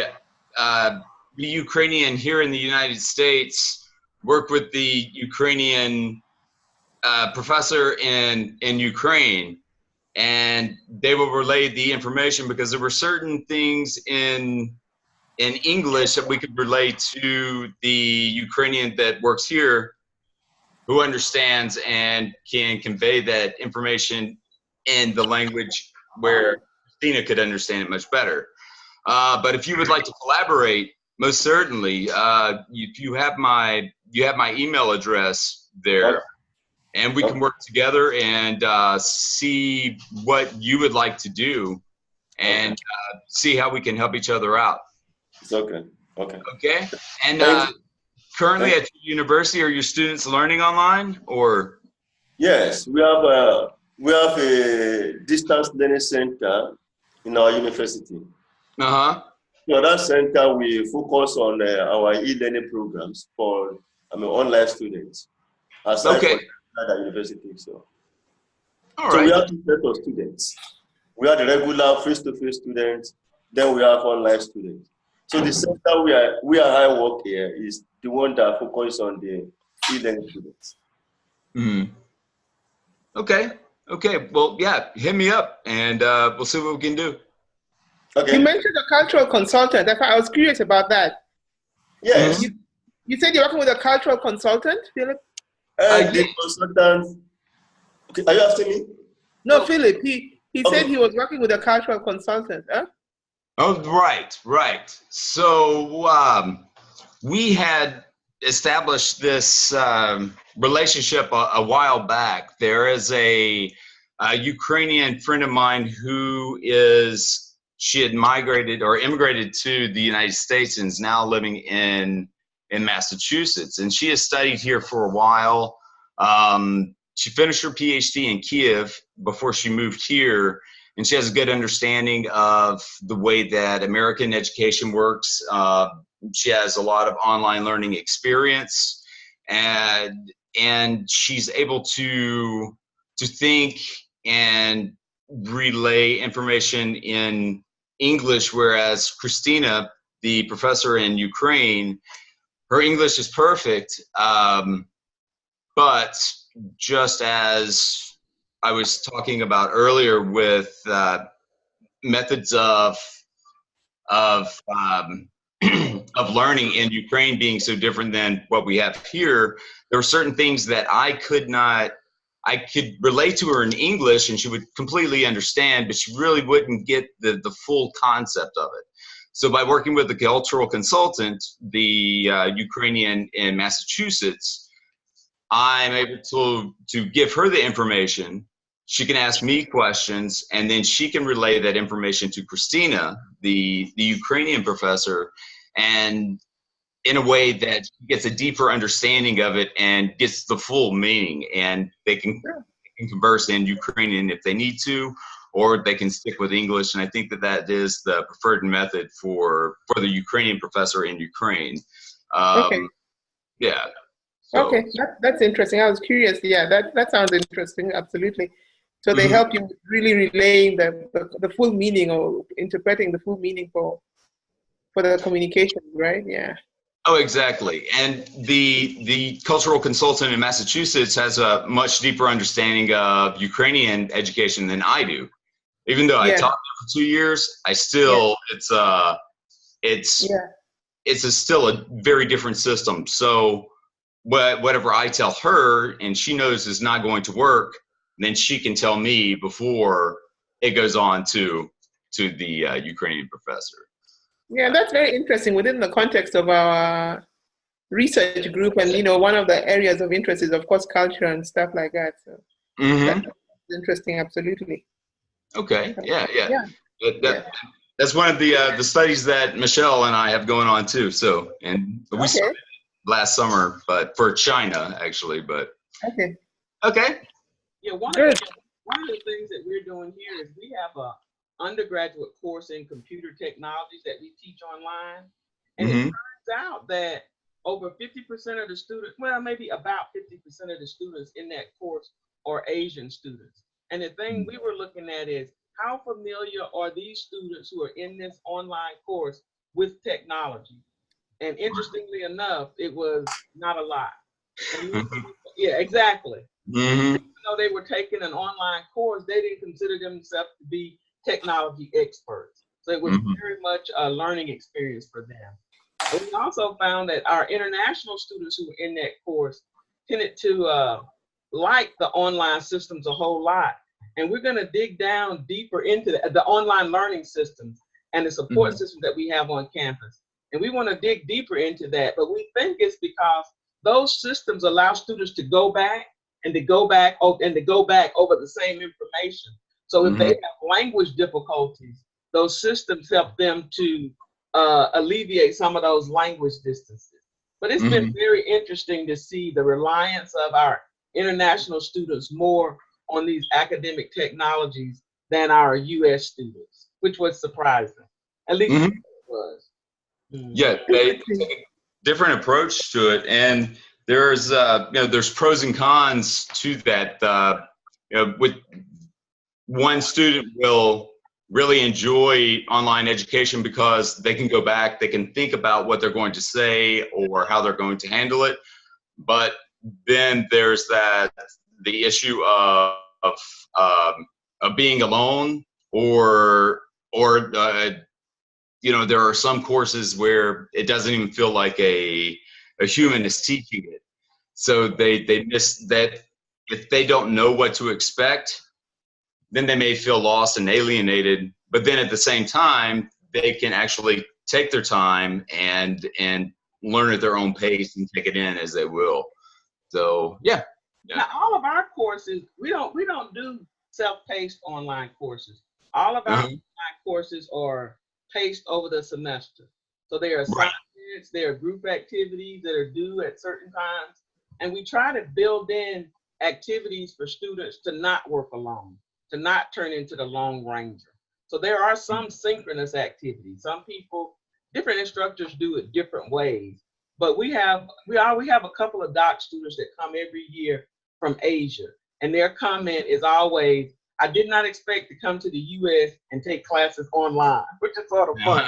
Ukrainian here in the United States, work with the Ukrainian professor in Ukraine, and they will relay the information because there were certain things in English that we could relay to the Ukrainian that works here, who understands and can convey that information in the language where Christina could understand it much better. But if you would like to collaborate, most certainly, if you have my email address there, and we can work together and see what you would like to do, and see how we can help each other out. It's okay. Okay. And currently at your university, are your students learning online or? Yes, we have a distance learning center in our university. So that center we focus on our e-learning programs for online students. Aside from at university, so. All So right. we have two sets of students. We have the regular face-to-face students, then we have online students. So the center I work here is the one that focuses on the e-learning students. Okay. Well, yeah, hit me up and we'll see what we can do. Okay. You mentioned a cultural consultant. I was curious about that. Yes. You said you're working with a cultural consultant, Philip? The consultant. Okay, are you asking me? No, Philip. He said he was working with a cultural consultant. Huh? Oh, right. So we had established this relationship a while back. There is a Ukrainian friend of mine who she had migrated or immigrated to the United States and is now living in Massachusetts. And she has studied here for a while. She finished her PhD in Kiev before she moved here. And she has a good understanding of the way that American education works. She has a lot of online learning experience, and she's able to think and relay information in English, whereas Christina, the professor in Ukraine, her English is perfect, but just as I was talking about earlier with methods of learning in Ukraine being so different than what we have here, there were certain things that I could relate to her in English and she would completely understand, but she really wouldn't get the full concept of it. So by working with the cultural consultant, the Ukrainian in Massachusetts, I'm able to give her the information. She can ask me questions, and then she can relay that information to Christina, the Ukrainian professor, and in a way that gets a deeper understanding of it and gets the full meaning. And they can converse in Ukrainian if they need to, or they can stick with English. And I think that is the preferred method for the Ukrainian professor in Ukraine. Yeah. So. Okay, that's interesting. I was curious. Yeah, that sounds interesting. Absolutely. So they help you really relaying the full meaning or interpreting the full meaning for the communication, right? Yeah. Oh, exactly. And the cultural consultant in Massachusetts has a much deeper understanding of Ukrainian education than I do. Even though I taught there for 2 years, I still it's still a very different system. So whatever I tell her and she knows is not going to work, then she can tell me before it goes on to the Ukrainian professor. Yeah, that's very interesting within the context of our research group. And, one of the areas of interest is, of course, culture and stuff like that. So that's interesting, absolutely. Okay, yeah. Yeah. That's one of the studies that Michelle and I have going on too. So, and we started last summer, but for China actually. But okay. Yeah, one of the things that we're doing here is we have a undergraduate course in computer technologies that we teach online, and it turns out that over 50% of the students, well, maybe about 50% of the students in that course are Asian students. And the thing we were looking at is how familiar are these students who are in this online course with technology? And interestingly enough, it was not a lot. Yeah, exactly. Even though they were taking an online course, they didn't consider themselves to be technology experts. So it was very much a learning experience for them. And we also found that our international students who were in that course tended to like the online systems a whole lot. And we're going to dig down deeper into the online learning systems and the support systems that we have on campus. And we want to dig deeper into that. But we think it's because those systems allow students to go back and to go back over the same information. So if they have language difficulties, those systems help them to alleviate some of those language distances. But it's been very interesting to see the reliance of our international students more on these academic technologies than our U.S. students, which was surprising. At least it was. Yeah, they take a different approach to it, and there's there's pros and cons to that. With one student will really enjoy online education because they can go back, they can think about what they're going to say or how they're going to handle it. But then there's the issue of being alone, or there are some courses where it doesn't even feel like a human is teaching it. So they miss that. If they don't know what to expect, then they may feel lost and alienated. But then at the same time, they can actually take their time and learn at their own pace and take it in as they will. So yeah. Now all of our courses, we don't do self-paced online courses. All of our online courses are paced over the semester. So there are assignments, there are group activities that are due at certain times, and we try to build in activities for students to not work alone, to not turn into the Lone Ranger. So there are some synchronous activities. Some people, different instructors do it different ways. But we have a couple of doc students that come every year from Asia, and their comment is always, I did not expect to come to the US and take classes online, which is sort of fun.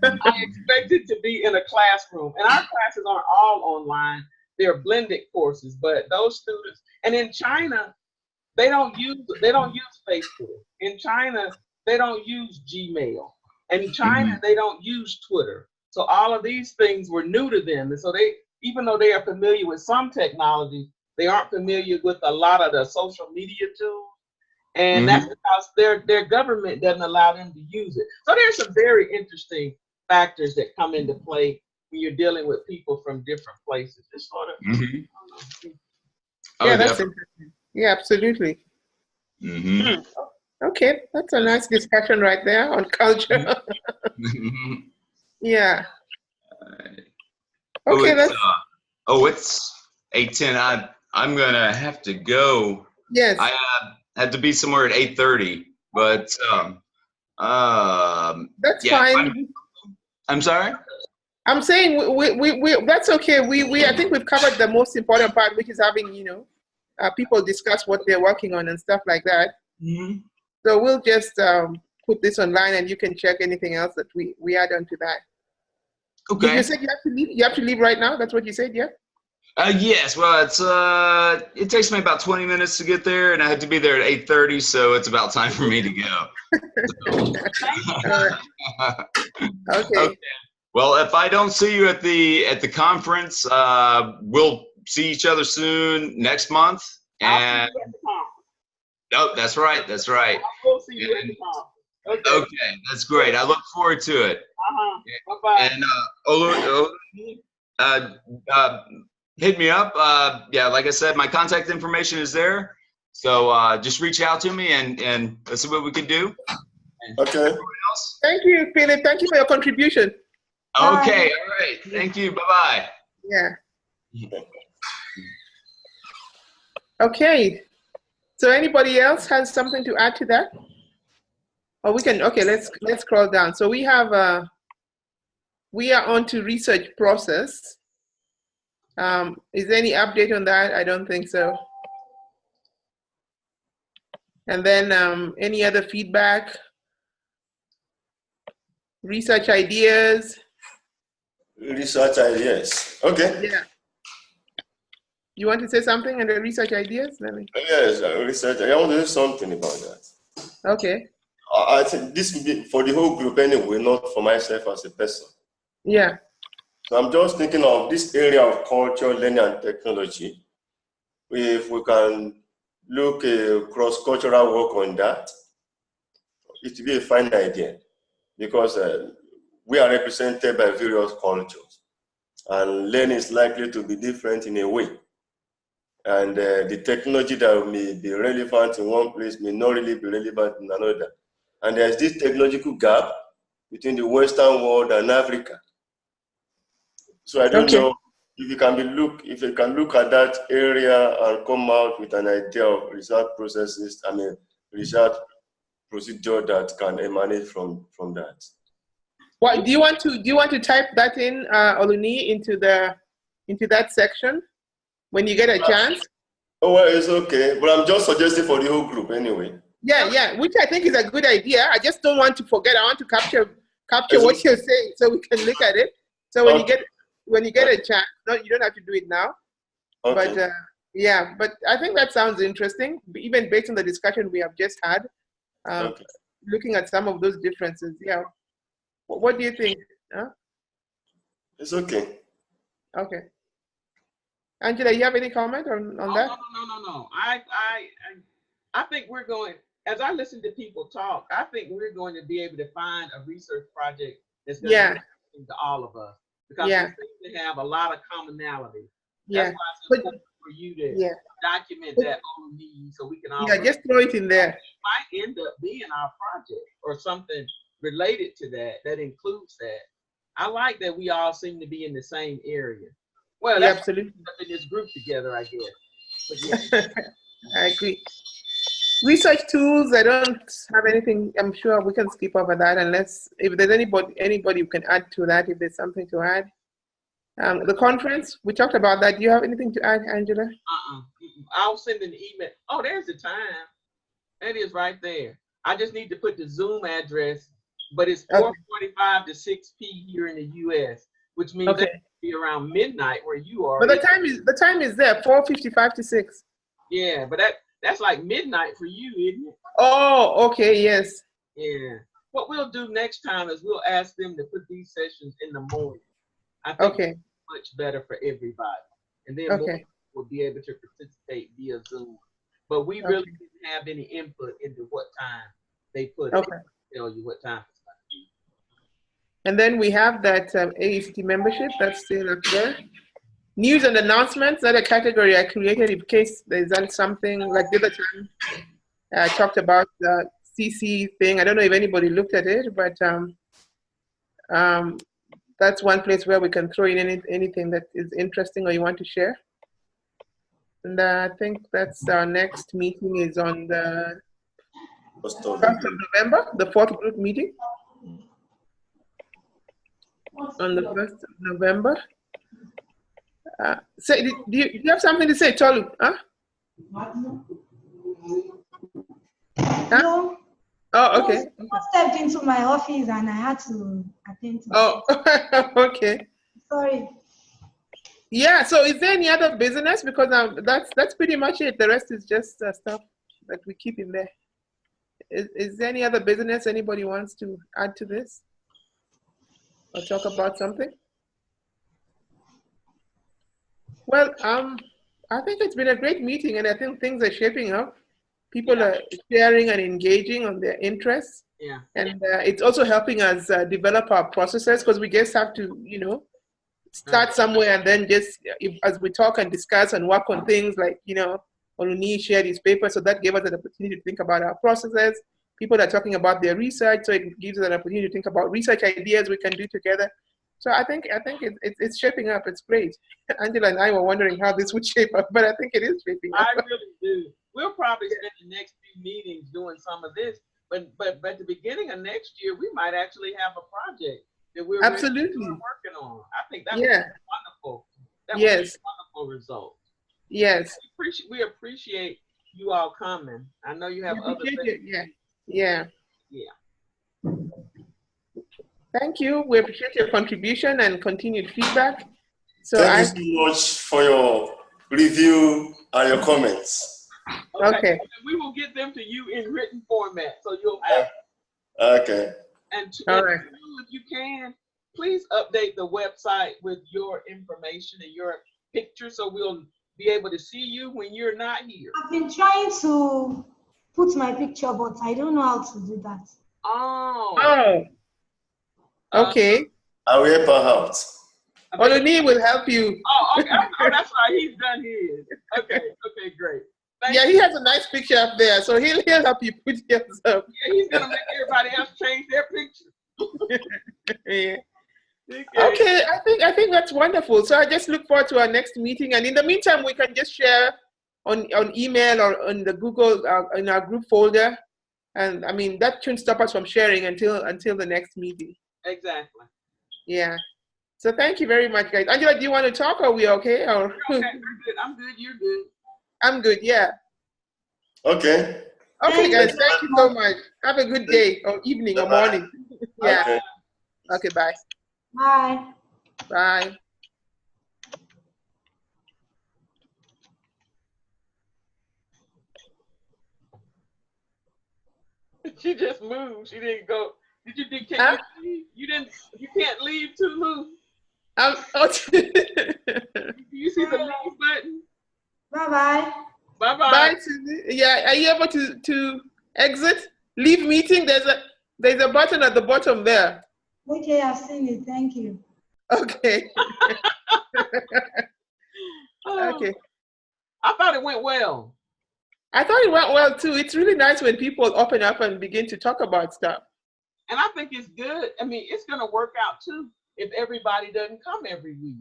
I expected to be in a classroom, and our classes aren't all online. They're blended courses, but those students, and in China, they don't use Facebook. In China, they don't use Gmail. And in China, they don't use Twitter. So all of these things were new to them. And so even though they are familiar with some technology, they aren't familiar with a lot of the social media tools. And that's because their government doesn't allow them to use it. So there's some very interesting factors that come into play when you're dealing with people from different places. It's sort of, yeah, that's interesting. Yeah, absolutely. Okay, that's a nice discussion right there on culture. Yeah. Okay, it's 8:10. I'm gonna have to go. Yes. I had to be somewhere at 8:30, but that's fine. I'm sorry. I'm saying we that's okay. We I think we've covered the most important part, which is having people discuss what they're working on and stuff like that. So we'll just put this online, and you can check anything else that we add on to that. Okay. You said you have to leave. You have to leave right now. That's what you said, yeah. Yes. Well, it takes me about 20 minutes to get there, and I had to be there at 8:30, so it's about time for me to go. Okay. Well, if I don't see you at the conference, we'll see each other soon next month. And nope, that's right. That's right. We'll see you at the conference. Okay. Okay, that's great. I look forward to it. Bye-bye. And hit me up. Yeah, like I said, my contact information is there. So just reach out to me and let's see what we can do. Okay. Everyone else? Thank you, Philip. Thank you for your contribution. Okay, all right. Thank you. Bye-bye. Yeah. Okay. So anybody else has something to add to that? Or we can, okay, let's scroll down. So we have, we are on to research process. Is there any update on that? I don't think so. And then any other feedback? Research ideas? Research ideas. Okay. Yeah. You want to say something on the research ideas? Let me. Yes, research. I want to do something about that. Okay. I think this will be for the whole group anyway, not for myself as a person. Yeah. So I'm just thinking of this area of culture, learning, and technology. If we can look cross-cultural work on that, it will be a fine idea because we are represented by various cultures, and learning is likely to be different in a way. And the technology that may be relevant in one place may not really be relevant in another. And there's this technological gap between the Western world and Africa. So I don't know if you can look at that area and come out with an idea of research processes, research procedure that can emanate from that. What do you want to type that in, Oluni, into that section when you get a chance? Oh well, it's okay, but I'm just suggesting for the whole group anyway. Yeah, which I think is a good idea. I just don't want to forget. I want to capture what you're saying so we can look at it. So when you get a chance, you don't have to do it now. Okay. But yeah, but I think that sounds interesting, even based on the discussion we have just had. Looking at some of those differences. Yeah. What do you think? Huh? It's okay. Okay. Angela, you have any comment on that? No. I think we're going, as I listen to people talk, I think we're going to be able to find a research project that's going to be interesting to all of us because we seem to have a lot of commonality. That's why it's important for you to document that on me so we can all just throw it in there. It might end up being our project or something related to that includes that. I like that we all seem to be in the same area. Well, that's absolutely in this group together, I guess. But yeah. I agree. Research tools, I don't have anything. I'm sure we can skip over that unless if there's anybody who can add to that, if there's something to add. The conference, we talked about that. Do you have anything to add, Angela? I'll send an email. Oh, there's the time. It is right there. I just need to put the Zoom address, but it's 4:45 to 6 p.m. here in the U.S., which means that will be around midnight where you are. But the time is there, 4:55 to 6. Yeah, but that's like midnight for you, isn't it? Oh, okay, yes. Yeah. What we'll do next time is we'll ask them to put these sessions in the morning. I think it's much better for everybody. And then more people will be able to participate via Zoom. But we really didn't have any input into what time they put it. They tell you what time it's going to be. And then we have that AECT membership that's still up there. News and announcements, that a category I created in case there's something like the other time I talked about the CC thing. I don't know if anybody looked at it, but that's one place where we can throw in anything that is interesting or you want to share. And I think that's our next meeting is on the 1st of November, the 4th group meeting. On the 1st of November. Do you have something to say, Tolu? Huh? No. Oh, okay. I stepped into my office and I had to attend to it. Okay. Sorry. Yeah, so is there any other business? Because that's pretty much it. The rest is just stuff that we keep in there. Is there any other business anybody wants to add to this? or talk about something? Well, I think it's been a great meeting, and I think things are shaping up. People are sharing and engaging on their interests. Yeah. And it's also helping us develop our processes, because we just have to, start somewhere, and then just as we talk and discuss and work on things like, Oluni shared his paper, so that gave us an opportunity to think about our processes. People are talking about their research, so it gives us an opportunity to think about research ideas we can do together. So I think it's shaping up. It's great. Angela and I were wondering how this would shape up, but I think it is shaping up. I really do. We'll probably spend the next few meetings doing some of this, but at the beginning of next year, we might actually have a project that we're Absolutely really working on. I think that would be wonderful. That would be a wonderful result. Yes. We appreciate you all coming. I know you have other things. Yeah. Thank you. We appreciate your contribution and continued feedback. So Thank you so much for your review and your comments. Okay. We will get them to you in written format, so you'll have. Okay. And if you can, please update the website with your information and your picture, so we'll be able to see you when you're not here. I've been trying to put my picture, but I don't know how to do that. Oh. Okay. I will help her out. Oluni will help you. Oh, okay. Oh, that's right. He's done his. Okay, great. Thank you. He has a nice picture up there, so he'll help you put yours up. Yeah, he's gonna make everybody else change their picture. Yeah. Okay, I think that's wonderful. So I just look forward to our next meeting, and in the meantime, we can just share on email or on the Google in our group folder, and I mean that shouldn't stop us from sharing until the next meeting. Exactly. Yeah. So thank you very much, guys. Angela, do you want to talk? Or are we okay? Or okay, we're good. I'm good. You're good. I'm good. Yeah. Okay. Okay, guys. Thank you so much. Have a good day or evening or morning. Yeah. Okay. Bye. Bye. Bye. She just moved. She didn't go. Can you leave? You can't leave too, Lou. Do you see the leave button? Bye-bye. Bye-bye. Bye, Susie. Yeah, are you able to exit? Leave meeting. There's a button at the bottom there. Okay, I've seen it. Thank you. Okay. Okay. I thought it went well. I thought it went well too. It's really nice when people open up and begin to talk about stuff. And I think it's good. I mean, it's going to work out too if everybody doesn't come every week,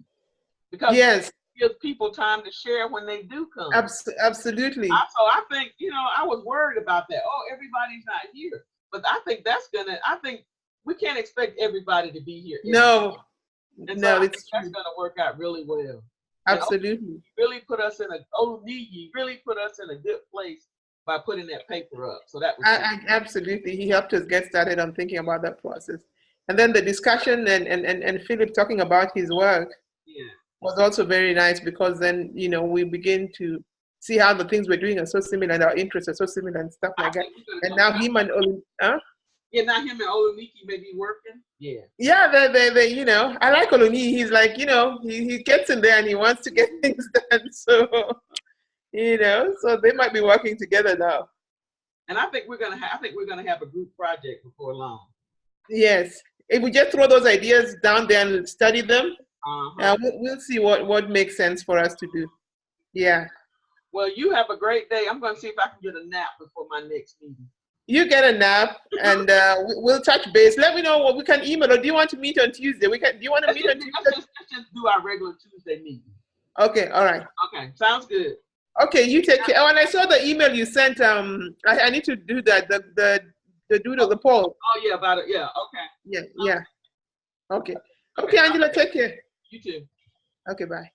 because it gives people time to share when they do come. Absolutely. So I think, I was worried about that. Oh, everybody's not here. But I think I think we can't expect everybody to be here. No. And so that's going to work out really well. Absolutely. Really put us in a good place by putting that paper up. So that was absolutely. He helped us get started on thinking about that process. And then the discussion and Philip talking about his work was also very nice, because then, we begin to see how the things we're doing are so similar and our interests are so similar and stuff like that. And now him and now him and Oluniki may be working. Yeah. Yeah, they I like Oluni. He's like, he gets in there and he wants to get things done. So, so they might be working together now. And I think we're gonna have a group project before long. Yes. If we just throw those ideas down there and study them, we'll see what makes sense for us to do. Yeah. Well, you have a great day. I'm going to see if I can get a nap before my next meeting. You get a nap, and we'll touch base. Let me know what we can email, or do you want to meet on Tuesday? Do you want to meet on Tuesday? Let's just do our regular Tuesday meeting. Okay, all right. Okay, sounds good. Okay, you take care. Oh, and I saw the email you sent. I need to do that. The doodle, the poll. Oh yeah, about it. Yeah. Okay. Yeah. Okay. Okay, Angela, take care. You too. Okay, bye.